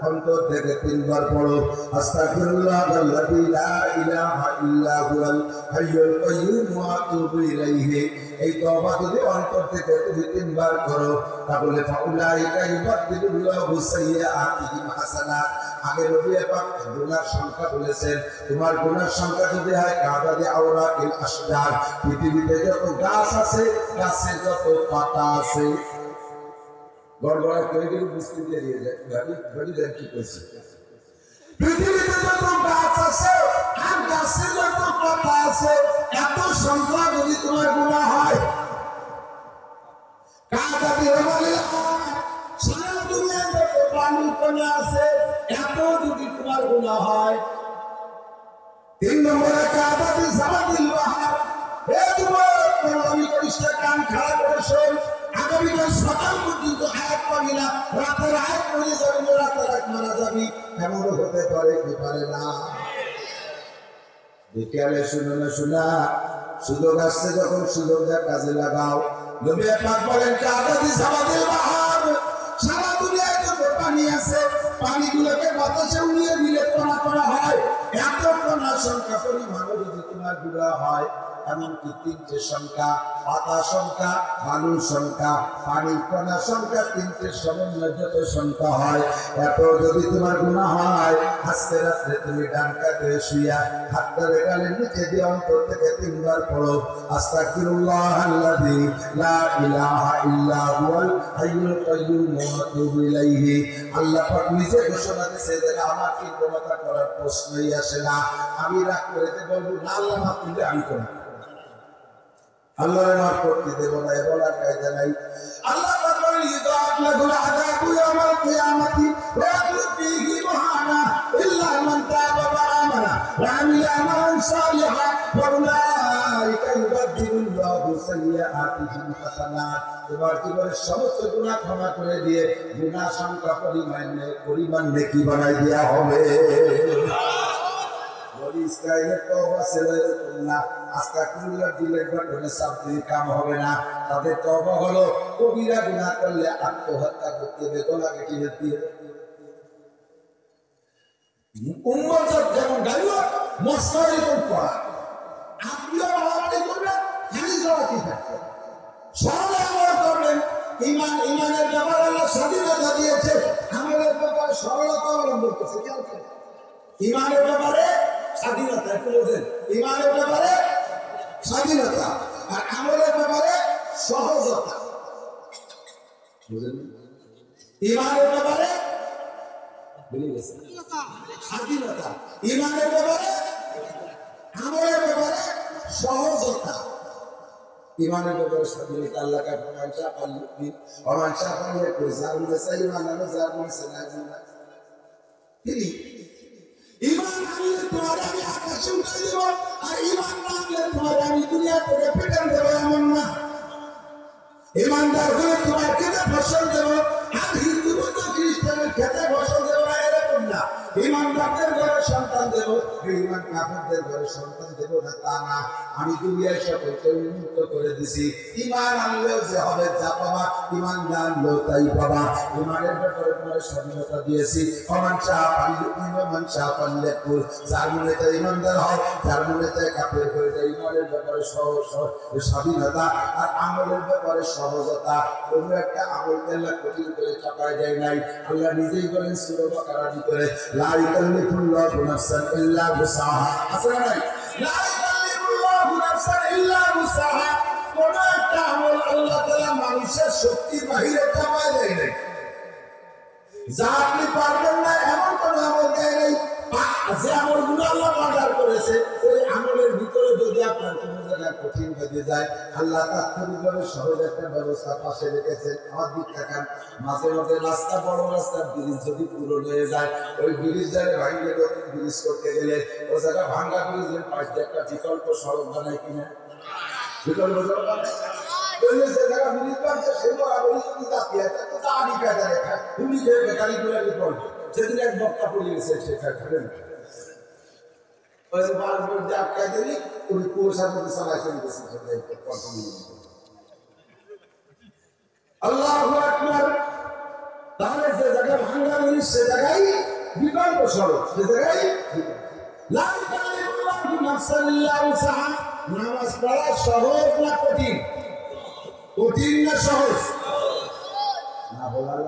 অন্তর থেকে 3 বার পড়ো, আস্তাগফিরুল্লাহাল্লাযী লা ইলাহা ইল্লা হুয়াল হাইয়ুল কাইয়্যুম ওয়া আতুবু ইলাইহি। এই তওবা যদি অন্তর থেকে তুমি 3 বার করো, তাহলে ফাউলাইকা ইউবাদদিলুল্লাহু সাইয়্যাতিহিম হাসানাত। আগে নবী পাক গুনার সংখ্যা বলেছেন, তোমার গুনার সংখ্যা যদি হয় কাদাদি আওরাকিল আশজার, পৃথিবীতে যত গাছ আছে, গাছের যত পাতা আছে, গড়গড়ায় করে গেলে বুঝতে দিয়ে যায় ভাবি দেন কি কইছে। পৃথিবীতে যত গাছ আছে আর গাছের যত পাতা আছে, এত সংখ্যা যদি তোমার গুনাহ হয়, কাদাদি আওরাকিল সারা দুনিয়ায় যত পানি কণা আছে, এত যদি তোমার গুনাহ হয়। 3 নম্বরে কাদাদি সামাদিল বাহার। হে যুবক, আমি করিসটা কান খারাপ করে শোন, আগামীকাল সকাল পর্যন্ত হায়াত পাবি না, রাতের হায়াত পড়ে যাবি, রাতের হায়াত মারা যাবি। এমনও হতে পারে কি পারে না? বিকেলে শুনো না শোনা, সুযোগ আসছে যখন সুযোগটা কাজে লাগাও। নবী পাক বলেন কাদাদি সামাদিল বাহার, সারা দুনিয়ায় যত পানি আছে, পানিগুলোকে বাতাসে উড়িয়ে দিলে কণা করা হয়। এত কণার সংখ্যা পরিমাণ যদি তোমার গুনাহ হয়, এমনকি 3টে সংখ্যা, পাতা সংখ্যা, বালুর সংখ্যা, পানির কণার সংখ্যা, 3টের সমন্বয় যত সংখ্যা হয়, এত যদি তোমার গুনাহ হয়, আজকে রাত্রে তুমি ডান কাতে শুইয়া হাতটা গালের নিচে দিয়ে অন্তর থেকে 3 বার পড়ো, আস্তাগফিরুল্লাহাল্লাযী লা ইলাহা ইল্লা হুয়াল হাইয়ুল কাইয়্যুম ওয়া আতুবু ইলাইহি। আল্লাহ পাক নিজে ঘোষণা দিয়েছে যে আমার কি ক্ষমতা করার প্রশ্নই আসে না। আমি রাগ করে বলবো না, আল্লাহ মাফ দিলে আমি করব, আল্লাহর মাফ করতে দেব না, এ বলার কায়দা নাই। আল্লাহ পাক বলেন ইযাত লাহুল আযাবু ইয়াওমাল কিয়ামাতি ওয়া ইয়াতুবিহি মুহানা ইল্লা মান তাবা ওয়া আমানা ওয়া আমিলা আমালান সালিহান ওয়া উলাইকা ইউবাদদিলুল্লাহু সাইয়্যাতিহিম হাসানাত। তোমার জীবনের সমস্ত গুনাহ ক্ষমা করে দিয়ে গুনাহ সংখ্যা পরিমাণ নেকি বানাই দেয়া হবে। ইসরায়েলের তওবা ছিল এরকম না, আস্তাগফিরুল্লাহ দিলে বাটনে চাপ দিয়ে কাম হবে না। তাদের তওবা হলো কবিরা গুনাহ করলে আত্মহত্যা করতে হবে, গলাকে টিপে দিয়ে। উম্মত যেমন গাইলো মশলা পড়া, আপনিও ভাবাতে করবেন, খালি জবাব কি থাকবে, সরলে আমল করবেন। ইমানের ব্যাপারে আল্লাহ স্বাধীনতা দিয়েছে, আমলের ব্যাপারে সরলতা অবলম্বন করছে। ইমানের ব্যাপারে স্বাধীনতা, একটু বলছেন, ইমানের ব্যাপারে স্বাধীনতা আর আমলের ব্যাপারে সহজতা। বুঝলেন? ইমানের ব্যাপারে ভুলে গেছে স্বাধীনতা, ইমানের ব্যাপারে, আমলের ব্যাপারে সহজতা। ইমানের ব্যাপারে স্বাধীনতা, আল্লাহকে প্রমাণটা পাল্লি প্রমাণটা পাল্লি করে যার মনে চাই ইমান আনো, যার মনে চাই না তিনি ইমান আনলে তোমার আমি আকাশে উঠে দেব, আর ইমান না আনলে তোমার আমি দুনিয়া থেকে পেটান দেবো, এমন না। ইমানদার হলে তোমার খেতে ফসল দেব, আর হিন্দু বৌদ্ধ খ্রিস্টানের খেতে ফসল দেব না, এরকম না। ইমানদারদের ঘরে সন্তান দেব, ইমান কাফেরদের ঘরে সন্তান দেব না, তা না। আমি দুনিয়ায় সকলকে উন্মুক্ত করে দিছি। ইমান আনলেও যে হবে যা পাবা, ইমান না আনলেও তাই পাবা। ইমানের ব্যাপারে তোমার স্বাধীনতা দিয়েছি। অমান শাহ পাল্লে ইমান শাহ পাল্লে কুল, যার মনে তাই ইমানদার হয়, যার মনে তাই কাফের হয়ে যায়। ইমানের ব্যাপারে স্বাধীনতা, আর আমলের ব্যাপারে সহজতা। কোনো একটা আমলকে আল্লাহ কঠিন করে চাপায় যায় নাই। আল্লাহ নিজেই বলেন সূরা বাকারার ভিতরে, লা ইকাল্লিফুল্লাহু নাফসান ইল্লা উসাহা। আছে না নাই? লা ইকাল্লিফুল্লাহু নাফসান ইল্লা উসাহা। কোন একটা আমল আল্লাহ তাআলা মানুষের শক্তির বাহিরে চাপায় দেয় নাই। যা আপনি পারবেন না এমন কোন আমল দেয় নাই। যে আমলগুলো আল্লাহ অর্ডার করেছে, ওই আমলের ভিতরে যদি আপনার কোনো জায়গায় কঠিন হয়ে যায়, আল্লাহ তাৎক্ষণিকভাবে সহজ একটা ব্যবস্থা পাশে রেখেছেন। আমার দিক থাকান, মাঝে মাঝে রাস্তা, বড় রাস্তার ব্রিজ যদি পুরো হয়ে যায়, ওই ব্রিজ জায়গায় ভাঙলে নতুন ব্রিজ করতে গেলে ওই জায়গা ভাঙ্গা ব্রিজের পাশ দিয়ে একটা বিকল্প সড়ক বানায় কিনা, বিকল্প সড়ক বানায়। যে জায়গা ব্রিজ বানছে সেই বরাবরই যদি জাতি আছে তো তা আনি কাজে রেখা তুমি যে বেকারি গুলাকে পড়বে। সেদিন এক বক্তা পড়ে গেছে, সেটা খাবেন আটকা দিলি উনি কুয়াশার মধ্যে চালাইছে। আল্লাহু আকবার। তাহলে যে জায়গা ভাঙ্গা ব্রিজ সে জায়গায় বিকল্প সড়ক, সে জায়গায় লা ইকাল্লিফুল্লাহু নাফসান ইল্লা উসাহা। নামাজ পড়া সহজ না কঠিন? কঠিন না সহজ? না বলার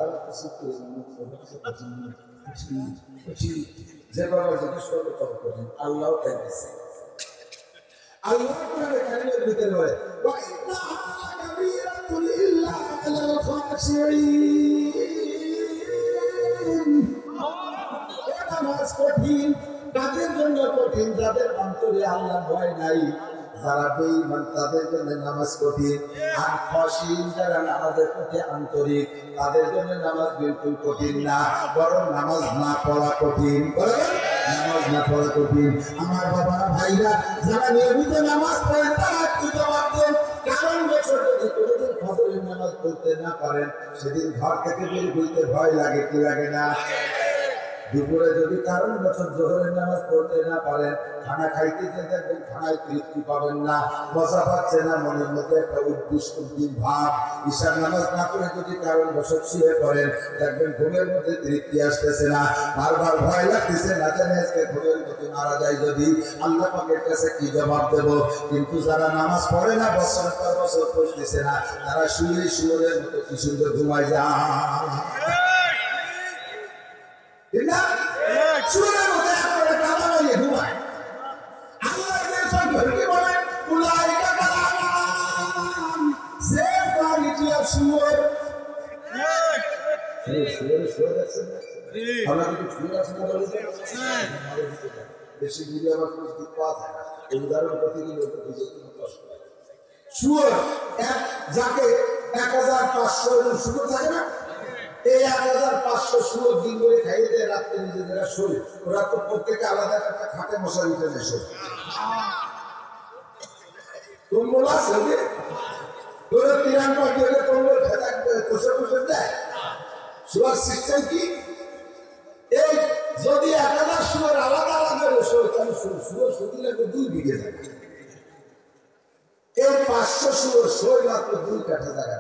যে বাবা জিজ্ঞেস করবে তত কঠিন। আল্লাহ তাই দিয়েছে। আল্লাহ কোরআনে কারিমের ভিতরে বলে, ওয়া ইন্নাহা লাকাবীরাতুন ইল্লা আলাল খাশিঈন। এটা নামাজ কঠিন কাদের জন্য? কঠিন যাদের অন্তরে আল্লাহর ভয় নাই, যারা বেঈমান তাদের জন্য নামাজ কঠিন। আর খাশিঈন যারা নামাজের প্রতি আন্তরিক, তাদের জন্য নামাজ বিলকুল কঠিন না, বরং নামাজ না পড়া কঠিন। নামাজ না পড়া কঠিন। আমার বাবা ভাইরা যারা নিয়মিত নামাজ পড়েন তারা একটু জবাব দেন। কারণ বছর যদি কোনোদিন ফজরের নামাজ পড়তে না পারেন, সেদিন ঘর থেকে বের হইতে ভয় লাগে, কি লাগে না? দুপুরে যদি কারণ বছর জোহরের নামাজ পড়তে না পারেন, খানা খাইতে যে দেখবেন খানায় তৃপ্তি পাবেন না, মজা পাচ্ছে না, মনের মধ্যে একটা উদ্দিন ভাব। ঈশার নামাজ না করে যদি কারণ বছর শুয়ে পড়েন, দেখবেন ঘুমের মধ্যে তৃপ্তি আসতেছে না, বারবার ভয় লাগতেছে, না জানে আজকে ঘুমের মধ্যে মারা যায় যদি। আল্লাহ পাকের কাছে কি জবাব দেব? কিন্তু যারা নামাজ পড়ে না, বছর পর বছর পড়তেছে না, তারা শুয়ে শুয়োরের মতো কি সুন্দর ঘুমায় যায়। সুরের মধ্যে একবারে কাদা মারিয়ে ঘুমায়। আল্লাহ বলেন, উলাইকা কালাম, সে কোয়ালিটি অফ সুর। বেশি বুঝে আমার কোনো দিক পাওয়া যায় না। এই উদাহরণ করতে গেলে শুয়োর যাকে 1500 শুয়োর থাকে না, এই 1500 শুয়োর দিন করে খাইয়ে দেয়, রাত্রে নিজেদের শরীর। ওরা তো প্রত্যেকে আলাদা একটা খাটে মশারিতে নেশে কম্বল আছে, ওরা 93 কম্বল বসে বসে দেয়। শুয়ার সিস্টেম কি? এই যদি 1000 শুয়োর আলাদা আলাদা বসে, তাহলে শুয়োর সত্যি লাগবে 2 বিঘে জায়গা। এই 500 শুয়োর শোয় মাত্র 2 কাঠা জায়গা।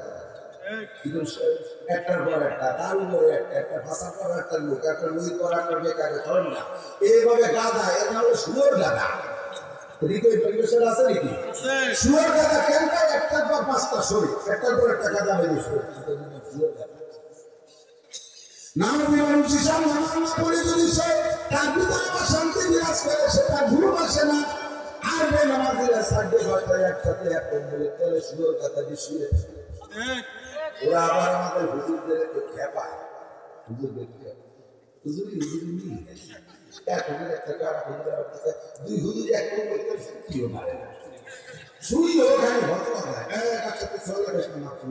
একটার পর একটা, তার উপরে একটা ভাষা পর একটা লোক, একটা নই পর একটা বেকারে ধরেন না। এইভাবে গাদা, এর নাম হলো শুয়োর গাদা। পরিবেশের আছে নাকি? শুয়োর গাদা কেন? একটার পর 5টা শরীর, একটার পর একটা গাদা বেরিয়ে শুয়োর গাদা। নাম শিশান নামাজ না পড়ে যদি সে তার ভিতরে শান্তি বিরাজ করে, সেটা ঘুম আসে না। আর বেনামাজিরা 5:30 একসাথে এক কম্বলের তলে শুয়োর গাদা দিয়ে শুয়ে। ওরা আবার আমাদের হুজুরদের একটু খেপায়, হুজুর দেখতে হুজুরি হুজুরি মিল এক হুজুর একটা কারা হুজুর একটা দুই হুজুর এক করতে কিও পারে না শুই হোক আমি হতো না একসাথে চলে গেছে মাত্র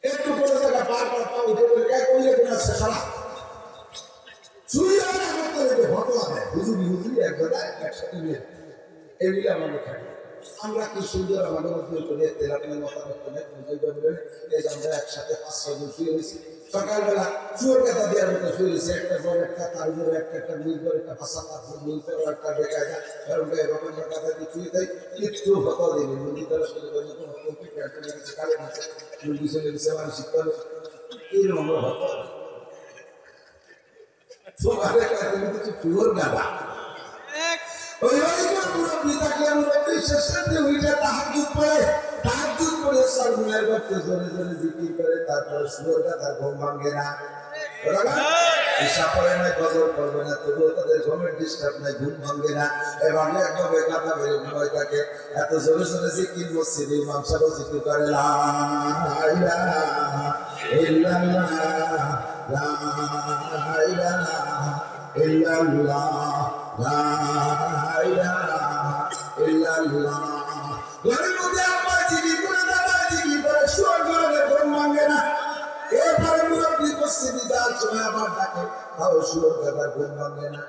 একটু করে জায়গা বারবার পা উঠে করে এক করলে কোনো সারা শুই হোক আমি করতে হতো না হুজুরি হুজুরি এক জায়গায় একসাথে মিলে এগুলি আমাদের থাকে আমরা কি সুন্দর আমাদের মধ্যে করে তেলাপিয়ার মতামত করে এই যে আমরা একসাথে 5-6 জন শুয়ে রয়েছি সকালবেলা শুয়োর কথা দেওয়ার মতো শুয়ে রয়েছি একটা পর একটা তার উপরে একটা মিল করে একটা ভাষা তারপর মিল করে একটা দেখা যায় কারণ এরকম কথা দিয়ে শুয়ে দেয় একটু হতা দেবে নদী দ্বারা শুরু করে কোনো কম্পিউটার চলে গেছে কালে গেছে নদী চলে গেছে আমার শীতকালে এইরকম আমরা হতা তোমার একটা তুমি কিছু শুয়োর গালা তারপরে শুয়োরটা তার ঘুম ভাঙে না ঈশা পড়ে নাই ফজর পড়বে না তবুও তাদের ঘুমের ডিস্টার্ব নাই ঘুম ভাঙবে না এবং একভাবে কাঁথা বেড়ে ঘুমায় থাকে এত জোরে জোরে জিকির মসজিদে ইমাম সাহেব জিকির করে লা ইলাহা ইল্লাল্লাহ লা ইলাহা ইল্লাল্লাহ লা ইলাহা ইল্লাল্লাহ ঘরের মধ্যে আব্বা জিকির করে দাদা জিকির করে শুয়োর ঘরে ঘুম ভাঙে না এরপরে মুরব্বী মসজিদে যাওয়ার সময় আবার ডাকে তাও শুয়োর গাদার ঘুম ভাঙে না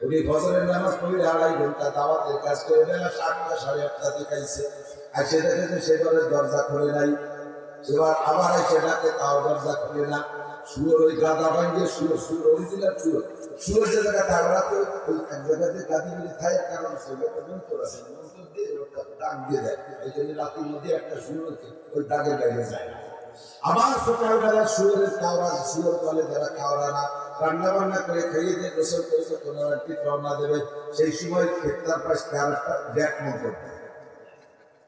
উনি ফজরের নামাজ পড়ে 2.5 ঘন্টা দাওয়াতের কাজ করে বেলা 7টা 8:30 থেকে আইছে এসে দেখে যে সে ঘরের দরজা খুলে নাই এবার আবার এসে ডাকে তাও দরজা খুলে না শুয়োর ওই গাদা ভাঙিয়ে শুয়োর অরিজিনাল শুয়োর যে জায়গা থাকরা তো ওই এক জায়গাতে গাদি মিলি খায় কারণ সেটা তো মন্ত্র আছে মন্ত্র দিয়ে ওটা ডাক দিয়ে দেয় এই জন্য রাতের মধ্যে একটা শুয়োর ওই দাগের বাইরে যায় আবার সকালবেলা শুয়োরের কাওড়া শুয়োর তলে যারা কাওড়ানা রান্না বান্না করে খাইয়ে দিয়ে গোসল করে কোনো একটি রওনা দেবে সেই সময় খেতার পাশ কারটা ব্যাক মন্ত্র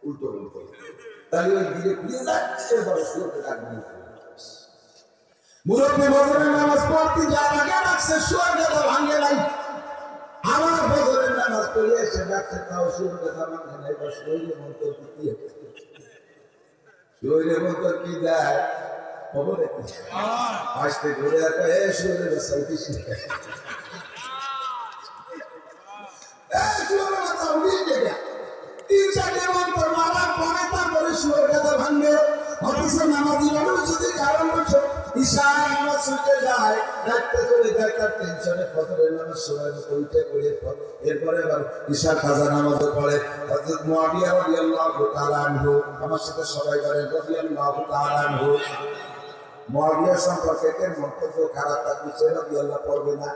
উল্টো তাহলে ওই দিকে ঘুরিয়ে যায় এরপরে শুয়োরকে ডাক দিয়ে মুরব্বী ফজরের নামাজ পড়তে যাওয়ার আগে ডাকছে শুয়োর গাদা ভাঙে নাই আবার ফজরের নামাজ পড়ে এসে ডাকছে তাও শুয়োর গাদা ভাঙে নাই বা শুয়োরের মন্ত্র কি শুয়োরের মন্ত্র কি দেয় খবর আসতে ঘুরে আসবে এ শুয়োরের বাচ্চা উঠিস শুয়োরের বাচ্চা উঠিস দেখা 3-4 মন্ত্র মারার পরে তারপরে শুয়োর গাদা ভাঙবে অথচ নামাজি মানুষ যদি কারণ ঈশা নামাজ ছুটে যায় ডাকতে চলে যায় তার টেনশনে ফজরের নামাজ সময় মতো উঠে পড়ে এরপরে আবার ঈশা কাজা নামাজও পড়ে হযরত মুআবিয়া রাদিয়াল্লাহু তাআলা আনহু আমার সাথে সবাই বলেন রাদিয়াল্লাহু তাআলা আনহু মুআবিয়া সম্পর্কে এর মন্তব্য খারাপ থাকছে রাদিয়াল্লাহু পড়বে না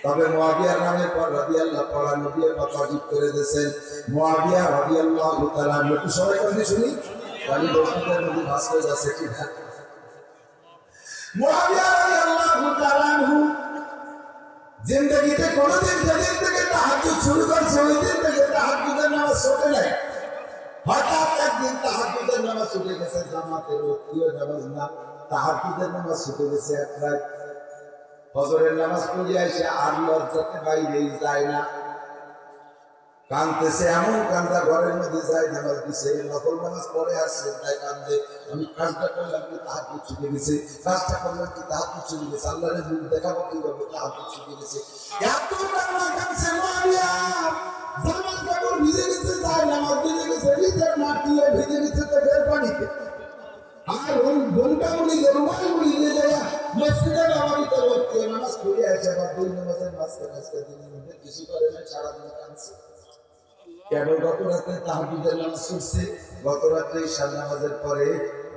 তবে মুআবিয়ার নামে পর রাদিয়াল্লাহু পড়া নবী ওয়াজিব করে দিয়েছেন মুআবিয়া রাদিয়াল্লাহু তাআলা আনহু সবাই বলেন শুনি তাহলে বক্তব্যের মধ্যে ভাস হয়ে যাচ্ছে কি না মুআবিয়া রাদিয়াল্লাহু তাআলা আনহু জিন্দেগিতে কোনদিন যেদিন থেকে তাহাজ্জুদ শুরু করছে ওই দিন থেকে তাহাজ্জুদের নামাজ ছুটে নাই হঠাৎ একদিন তাহাজ্জুদের নামাজ ছুটে গেছে জামাতের ওয়াক্তীয় নামাজ না তাহাজ্জুদের নামাজ ছুটে গেছে এক রাত ফজরের নামাজ পড়ে এসে আর লজ্জাতে বাইরেই যায় না কাঁদতেছে এমন কান্দা ঘরের মধ্যে যায় নামাজ দিছে নকল নামাজ পড়ে আসছে তাই কান্দে আমি কাজটা করলাম কি তাহাজ্জুদ ছুটে গেছে কাজটা করলাম কি তাহাজ্জুদ ছুটে গেছে আল্লাহর মুখ দেখাবো কিভাবে তাহাজ্জুদ ছুটে গেছে এত কান্না কাঁদছে মুআবিয়া জামার কাপড় ভিজে গেছে যায় নামাজ ভিজে গেছে ভিতর মাটিয়ে ভিজে গেছে তো ফের পানিতে আর ওই ঘন্টা মুড়ি রুমাল মুড়ি দিয়ে যায় মসজিদে নববীতে ভর্তি নামাজ পড়ে আসে আবার দুই নামাজের মাঝখানে আজকে দিনের মধ্যে কিছু করে না সারাদিন কাঁদছে কেবল গত রাতে তাহাজ্জুদের নামাজ পড়ছে গত রাতে ঈশার নামাজের পরে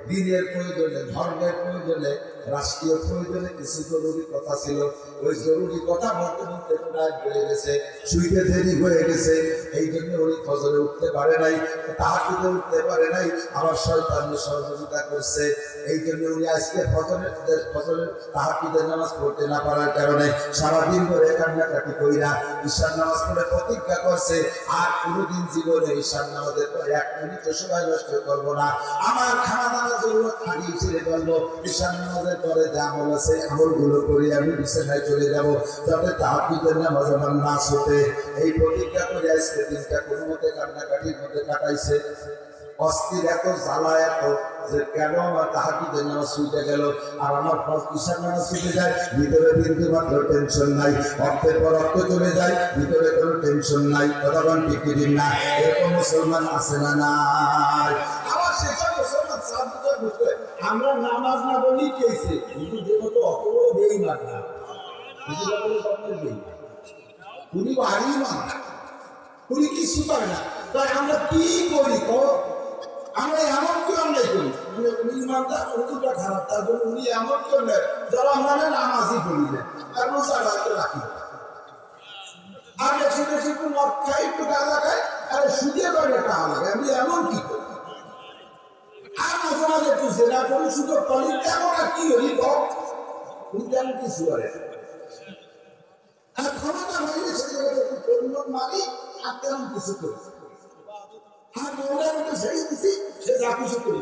দিনের প্রয়োজনে ধর্মের প্রয়োজনে রাষ্ট্রীয় প্রয়োজনে কিছু জরুরি কথা ছিল ওই জরুরি কথা বলতে বলতে রাত বেড়ে গেছে শুইতে দেরি হয়ে গেছে এই জন্য উনি ফজরে উঠতে পারে নাই তাহাজ্জুদে উঠতে পারে নাই আবার শয়তানের সহযোগিতা করছে এই জন্য উনি আজকে ফজরের তাহাজ্জুদের নামাজ পড়তে না পারার কারণে সারাদিন ধরে কান্নাকাটি কইরা ঈশার নামাজ পড়ে প্রতিজ্ঞা করছে আর কোনোদিন জীবনে ঈশার নামাজের পরে 1 মিনিট সময় নষ্ট করবো না আমার খাওয়া দাওয়া জরুরত আগেই ছেড়ে ফেলবো ঈশার নামাজের পরে যা আমল আছে আমলগুলো করে আমি বিছানায় চলে যাব যাতে তাহাজ্জুদের নামাজ আমার না ছুটে এই প্রতিজ্ঞা করে আজকে দিনটা কোনো মতে কান্নাকাটির মধ্যে কাটাইছে অস্থির এত জ্বালা এত যে কেন আমার তাহাজ্জুদের নামাজ ছুটে গেল আর আমার ফরজ ইশার নামাজ ছুটে যায়, ভিতরে বিন্দু মাত্র টেনশন নাই, অর্থের পর অর্থ চলে যায়, ভিতরে কোনো টেনশন নাই। কথাবান ঠিক দিন না, এরকম মুসলমান আছে না নাই? আবার সেসব মুসলমান সাহায্য বুঝতে আমরা নামাজ না বলি কেছে কিন্তু দেখো তো অত বড় বেঈমান না, বুঝতে পারলে স্বপ্নের বেঈমান, উনি ভারী মান, উনি কিছু পারে না। তাই আমরা কি করি তো, আমরা এমন কেউ অন্যায় করি, উনি ইমানদার উর্দুটা খারাপ, তার জন্য উনি এমন কেউ নেয় যারা আমরা নামাজই পড়ি না আর রোজা রাখি না। আর বেশি বেশি একটু মদ খাই, একটু গাঁজা খাই, আরে সুদে করে টাকা লাগে, আমি এমন কি করি? আর মাঝে মাঝে একটু জেনা করি, সুযোগ পালি, তেমন আর কি হলি কম, উনি তেমন কিছু করে। আর ক্ষমতা হইলে সে জায়গায় একটু পরিমাণ মারি আর তেমন কিছু করি। আর মহিলার মধ্যে ছেড়ে দিচ্ছি, সে যা কিছু করি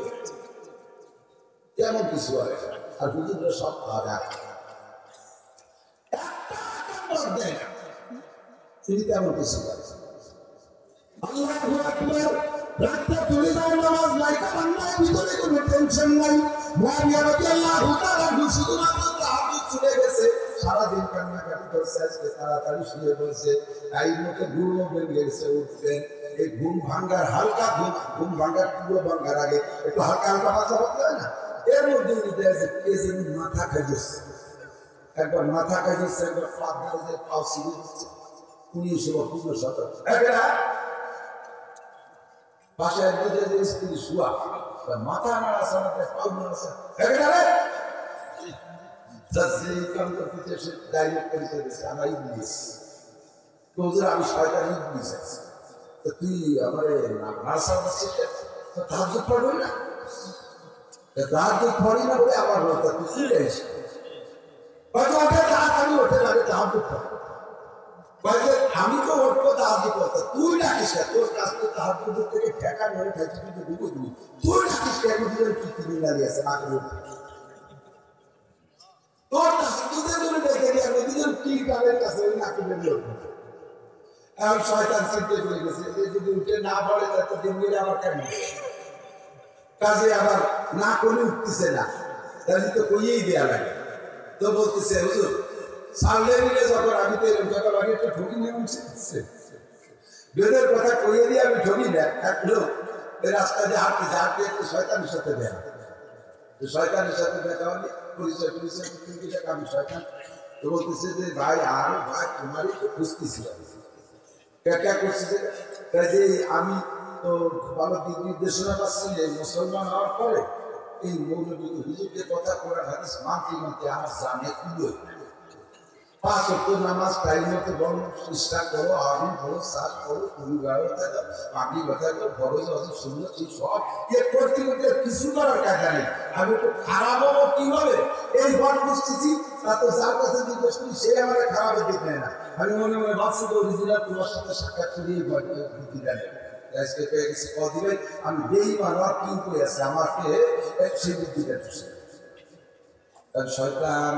তেমন কিছু করে। আর হুজুররা সব খাওয়া দেয়, একটা দেয় না, তিনি তেমন কিছু করে। আল্লাহু আকবার, রাতটা চলে যায়, নামাজ নাই, কান্নার ভিতরে কোনো টেনশন নাই। মুআবিয়া রাদিয়াল্লাহু তাআলা শুধুমাত্র তাহাজ্জুদ ছুটে গেছে, সারাদিন কান্নাকাটি করছে, আজকে তাড়াতাড়ি শুয়ে পড়ছে, তাই মুখে ঘুম ভেঙে গেছে, উঠবেন এই ঘুম ভাঙ্গার হালকা ঘুম ভাঙ্গার পুরো ভাঙ্গার আগে একটু হালকা হালকা মাথা ভাবতে হয় না, এর মধ্যে কে যেন মাথা খাই দিচ্ছে, একবার মাথা খাই দিচ্ছে, একবার পাও ছিঁড়ে দিচ্ছে, উনি সেবা পূর্ণ সতর্ক পাশে একজন স্ত্রী শুয়া, মাথা নাড়াছে, পাও নাড়াছে, আমি শয়তান ইবলিস আছি, তুই আমার নার্সার তাহাজ্জুদ পড়বি না, তাহাজ্জুদ পড়ি না বলে আমার বলতে তুই কি যাইস, তাড়াতাড়ি ওঠে লাগে তাহাজ্জুদ পড়, আমি তো উঠবো তাহাজ্জুদ পড়তে, তুই ডাকিস না, তোর কাছ থেকে তাহাজ্জুদের থেকে ঠেকা মেরে খাইতে কিন্তু ডুবো দিবি, তুই ডাকিস কেন কি ক্রিমিনালি আছে না করে তোর তাহাজ্জুদের জন্য দেখে গিয়ে আমি দুজন কি গানের কাছে ওই নাকি বেরিয়ে উঠবো। এখন শয়তান চিন্তা করে গেছে যে যদি উঠে না পড়ে তাতে দিন গেলে আবার কেন কাজে আবার না করে উঠতেছে না, তাহলে তো কইয়েই দেয়া লাগে। তো বলতেছে হুজুর সামনে মিলে যখন আমি তো এরকম যখন আগে একটু ঠকি নিয়ে উঠছে বেদের কথা কইয়ে দিয়ে আমি ঠকি না, এক লোক ওই রাস্তা দিয়ে হাঁটতে হাঁটতে একটু শয়তানের সাথে দেখা, শয়তানের সাথে দেখা হলে পরিচয় আমি শয়তান, তো বলতেছে যে ভাই আর ভাই তোমারই তো খুঁজতেছি যে আমি তো ভালো দিক নির্দেশনা পাচ্ছি যে মুসলমান হওয়ার পরে এই মৌলবী হুজুরদের কথা কোরআন হাদিস মানতে মানতে আমার জানে কুলোই, 5 ওয়াক্ত নামাজ টাইম মতো বড় চেষ্টা করো, আমি বড় সাত করো, তুমি গাড়ো থাকো, আমি কথা করো, বড় যত সুন্দর এই সব করতে করতে কিছু করার কাজা নেই। আমি একটু খারাপ হবো কিভাবে এই বড় বুঝতেছি, তা তো যার কাছে জিজ্ঞেস করি সে আমাকে খারাপের দিক নেয় না, আমি মনে মনে ভাবছি তো অরিজিনাল তোমার সাথে সাক্ষাৎ করিয়ে বুদ্ধি দেয় আজকে পেয়ে গেছি কদিনে আমি বেঈমান আর কি করে আছে আমাকে সেই বুদ্ধি দিচ্ছে। শয়তান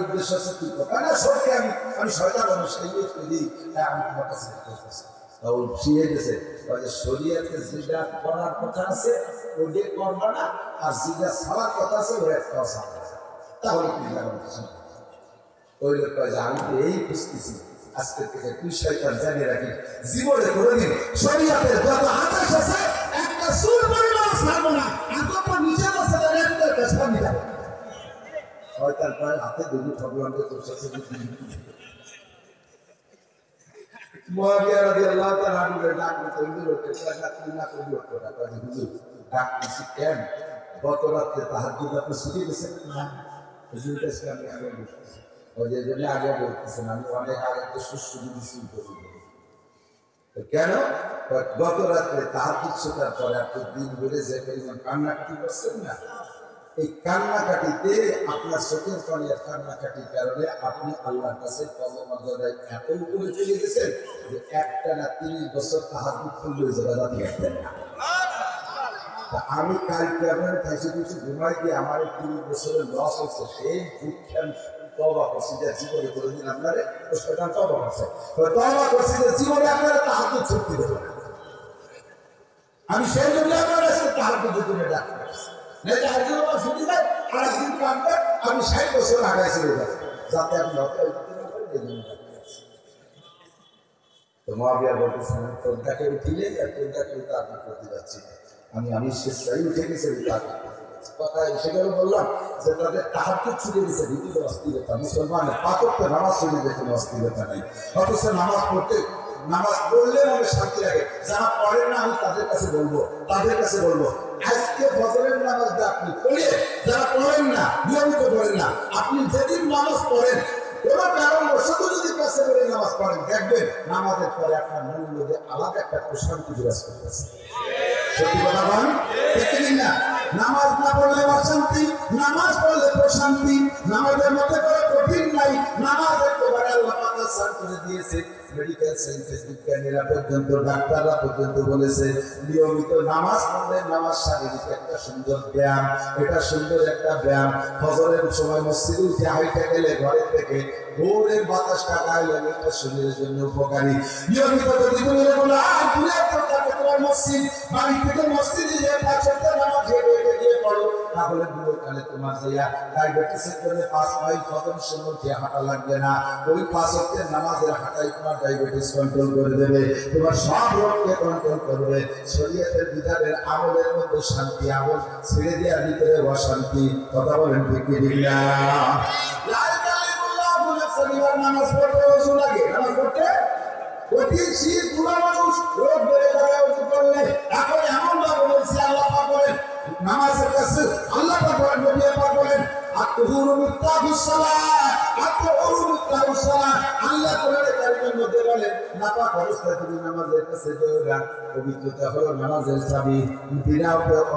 উদ্দেশ্য আছে কি আমি শয়তান শরীয়তে যেটা করার কথা আছে ওটা করবা না, আর যেটা ছাড়ার কথা আছে ওর একটা তাহলে কি ওই লোক আমি তো এই বুঝতেছি আজকে থেকে তুই শয়তান জানিয়ে রাখি জীবনে কোনোদিন শরীয়তের যত আদেশ আছে একটা চুল পরিমাণ ছাড়বো না, এখন নিচে বসে শয়তান পায় হাতে দুটো ভগবানকে তোর সাথে মুআবিয়া রাদিয়াল্লাহু তাআলা আনহু ডাক দিতে ওঠে তুই না করবি ওটা কাজে হুজুর ডাক দিছি কেন গত রাতে তাহাজ্জুদ আপনি শুয়ে গেছেন না, হুজুর কাছে আমি আগে বসতেছি ওই যে জন্য আগে বলতেছেন আমি অনেক আগে তো সুস্থ দিছি কেন গত রাত্রে তাহাজ্জুদ ছোটার পরে আপনি দিন ভরে যে পরিমাণ কান্নাকাটি করছেন না, এই কান্নাকাটিতে আপনার চোখের পানি আর কান্নাকাটির কারণে আপনি আল্লাহর কাছে পদমর্যাদায় এত উপরে চলে গেছেন যে একটানা 30 বছর তাহাজ্জুদ করলে ওই জায়গা রাতে আসবেন না। আমি কালকে আপনার কাছে কিছু ঘুমাই দিয়ে আমার 30 বছরের লস হচ্ছে, সেই দুঃখে আমি তওবা করছি যে জীবনে কোনোদিন আপনারে শয়তান তওবা করছে, তওবা করছি যে জীবনে আপনারা তাহাজ্জুদ ছুটি দেব, আমি সেই জন্য আপনার কাছে তাহাজ্জুদের জন্য ডাকছি, না তাহাজ্জুদ আমার ছুটি দেয় আর একদিন কাটবে, আমি 60 বছর আগে চলে যাব, যাতে আপনি হত্যা করতে না পারেন এই জন্য ডাকছি। তো মুআবিয়া বলতেছেন তোরটাকে উঠিলে আর তোরটাকে তাহাজ্জুদ করতে যাচ্ছি, আমি শেষটাই উঠে গেছি তাহাজ্জুদ কথা সেটাও বললাম যে তাদের তাহাজ্জুদ ছুটে গেছে ভিতরে অস্থিরতা, মুসলমানের পাঁচওয়াক্ত নামাজ ছুটে গেছে কোনো অস্থিরতা নাই, অথচ নামাজ পড়লে মানে শান্তি লাগে। যারা পড়েন না আমি তাদের কাছে বলবো আজকে ফজরের নামাজটা আপনি পড়ে, যারা পড়েন না নিয়মিত পড়েন না, আপনি যেদিন নামাজ পড়েন কোনো কারণবশত যদি কাছে করে নামাজ পড়েন, দেখবেন নামাজের পরে আপনার মনের মধ্যে আলাদা একটা প্রশান্তি বিরাজ করতেছে। সত্যি কথা বলেন, দেখেন না? নামাজ না পড়লে অশান্তি, নামাজ পড়লে প্রশান্তি। নামাজের মধ্যে কোনো কঠিন নাই, নামাজ একেবারে আল্লাহ পাক আসান করে দিয়েছে। মেডিকেল সায়েন্সের বিজ্ঞানীরা পর্যন্ত, ডাক্তাররা পর্যন্ত বলেছে নিয়মিত নামাজ পড়লে নামাজ শারীরিক একটা সুন্দর ব্যায়াম, এটা সুন্দর একটা ব্যায়াম। ফজরের সময় মসজিদে উঠে হাইটা গেলে ঘরের থেকে ভোরের বাতাসটা গায়ে লাগে, এটা শরীরের জন্য উপকারী। নিয়মিত যদি তুমি রেগুলার দূরে থাকে তোমার মসজিদ, বাড়ি থেকে মসজিদে যে 5 ওয়াক্ত নামাজ গিয়ে পড়ো, তাহলে দূরকালে তোমার যাইয়া ডায়াবেটিসের জন্য 5 মাইল কদম সময় যে হাঁটা লাগবে না, ওই 5 ওয়াক্তের নামাজের হাঁটাই তোমার ডায়াবেটিস কন্ট্রোল করে দেবে, তোমার সব রোগকে কন্ট্রোল করবে। শরীয়তের বিধানের আমলের মধ্যে শান্তি, আমল ছেড়ে দেওয়ার ভিতরে অশান্তি। কথা বলেন ঠিক কি ঠিক না? নামাজ পড়তে ওযু লাগে, নামাজ পড়তে কঠিন শীত, বুড়া মানুষ রোগ বেড়ে যাবে ওযু করলে। এখন এমন ভাবে বলছি আল্লাহ পাক বলেন নামাজের কাছে, আল্লাহ পাক বলেন নবী পাক বলেন আত-তুহুরু মিফতাহুস সালাত, আত-তুহুরু মিফতাহুস সালাত। আল্লাহ কোরআনে কারীমের মধ্যে বলেন নাপাক অবস্থায় তুমি নামাজের কাছে যাওয়া, পবিত্রতা হলো নামাজের চাবি। বিনা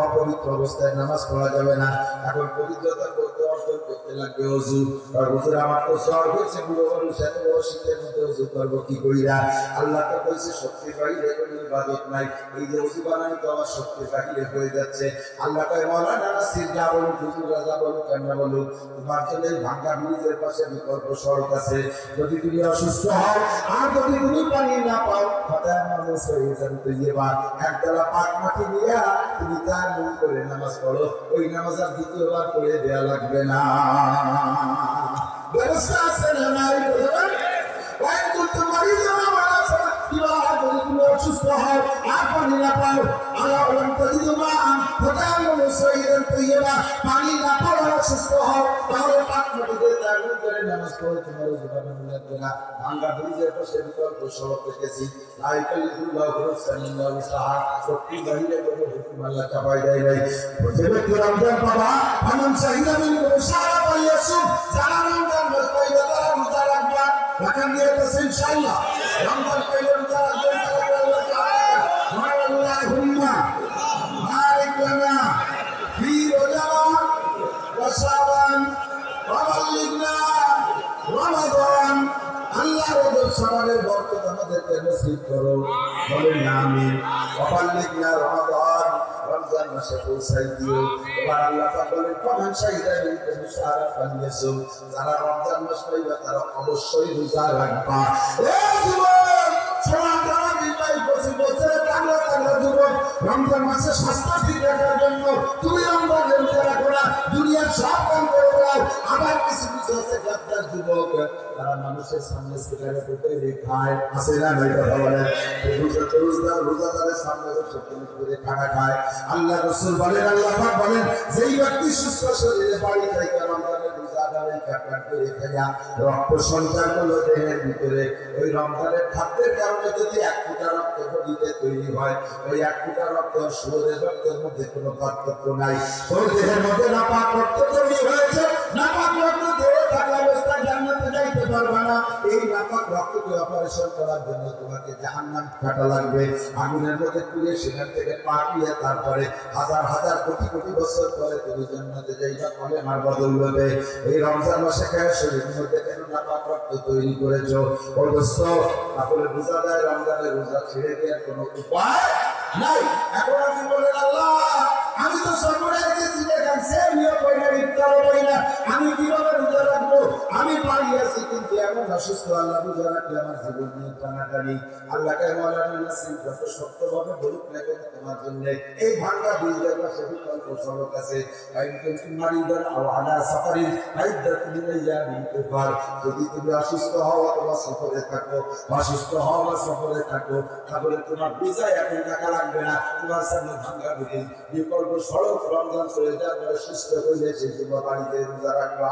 অপবিত্র অবস্থায় নামাজ পড়া যাবে না। এখন পবিত্রতা অর্জন করতে লাগবে ওযু। আর হুজুর আমার তো জ্বর হয়েছে, বুড়ো মানুষ এত বড় শীতের মধ্যে ওযু করবো কি কইরা? আল্লাহ তো কইছে শক্তির বাহিরে কোনো ইবাদত নাই। এই যে ওযু বানানো তো আমার শক্তির বাহিরে হয়ে যাচ্ছে। আল্লাহ কয় মাওলানা নাসির যা বলুক, হুজুর রাজা বলুক, কেমন বলুক, তোমার জন্য এই ভাঙ্গা ব্রিজের পাশে বিকল্প সড়ক আছে। যদি তুমি অসুস্থ হও আর যদি তুমি পানি না পাও, ফাতাহ মানুষ হয়ে যাবে তো ইয়েবা একতলা পাক মাটি নিয়ে তুমি তার মন করে নামাজ পড়ো, ওই নামাজ আর দ্বিতীয়বার পড়ে দেয়া লাগবে না। ব্যবস্থা আছে না নাই? অসুস্থ হয় আর পানি না পাও, পানি না পাও অসুস্থ হও, তাহলে পাক মাটিতে তাগুন করে নামাজ পড়ে তোমার ওযু বানানো লাগবে না। ভাঙ্গা ব্রিজের পাশে বিকল্প সড়ক দেখেছি, শক্তি বাহিরে কোনো হুকুম আল্লাহ চাপাই দেয় নাই। যে ব্যক্তি রমজান পাবা ফামান শাহিদা মিনকুম শাহরা ফালিয়াসুম, যারা রমজান মাস পাইবে তারা রোজা রাখবা। রাখান দিয়ে আছে ইনশাআল্লাহ, রমজান পাইলে রোজা রাখবেন। আল্লাহুম্মা বারিক লানা ফি রজব ওয়া শাবান ওয়া বাল্লিগনা রমাদান। আল্লাহ রজব শাবানের বরকত আমাদেরকে নসিব করো, বলেন আমিন। ওয়া বাল্লিগনা রমাদান, রমজান মাসে পৌঁছাই দিও। এবার আল্লাহ পাক বলেন ফামান শাহিদা মিনকুম শাহরা ফালিয়াসুম, যারা রমজান মাস পাইবে তারা অবশ্যই রোজা রাখবা। এ যুবক, সমাজের বিদায় 25 বছরের টাকলা যুবক, রমজান মাসে স্বাস্থ্য ঠিক রাখার জন্য তুমি রমজানের রোজা রাখো না, দুনিয়ার সব কাম করে দাও। আবার কিছু কিছু আছে গাদ্দার যুবক, তারা মানুষের সামনে সিগারেট উঠে খায়, আছে না? নাই কথা বলেন। রোজাদারের সামনে করে খানা খায়। আল্লাহ রাসূল বলেন, আল্লাহ পাক বলেন, যেই ব্যক্তি সুস্থ শরীরে বাড়ি থেকে রমজানের রোজা আদায় করে খায়া রক্ত সঞ্চার করলো দেহের ভিতরে, ওই রমজানের খাদ্যের কারণে যদি 1 ফোঁটা রক্ত বডিতে তৈরি হয়, ওই 1 ফোঁটা রক্ত শরীরের রক্তের মধ্যে কোনো পার্থক্য নাই। তোর দেহের মধ্যে নাপাক রক্ত তৈরি হয়েছে, নাপাক রক্ত দেহে থাকা অবস্থায় জান্নাতে যাইতে পারবে না। এই নাপাক রক্তকে অপারেশন করার জন্য তোমাকে জাহান্নাম কাটা লাগবে, আগুনের মধ্যে পুড়ে সেখান থেকে পাঠিয়ে তারপরে হাজার হাজার কোটি কোটি বছর পরে তুমি জান্নাতে যাইবা কলেমার বদৌলতে। এই রমজান মাসে কেন শরীরের মধ্যে কেন নাপাক রক্ত তৈরি করেছো? ও দোস্ত, তাহলে বোঝা যায় রমজানের রোজা ছেড়ে দেওয়ার কোনো উপায় নাই। এখন আপনি বলেন আল্লাহ আমি তো সর্বরাজ্যে চিনে গেছে আমিও কই না ইফতারও করি না, আমি কিভাবে রোজা রাখবো? আমি পারি আছি কিন্তু এমন অসুস্থ, আল্লাহ রোজা রাখলে আমার জীবন নিয়ে টানাটানি। আল্লাহকে মাওলানা নাসিম যত শক্তভাবে বলুক না কেন তোমার জন্য এই ভাঙ্গা ব্রিজের পাশে বিকল্প সড়ক আছে। যদি তুমি অসুস্থ হও অথবা সফরে থাকো, অসুস্থ হও বা সফরে থাকো, তাহলে তোমার ভিসায় এখন টাকা লাগবে না, তোমার সামনে ভাঙ্গা ব্রিজ বিকল্প সড়ক, রমজান চলে যাওয়ার পরে সুস্থ হইলে সেই তোমার বাড়িতে রোজা রাখবা।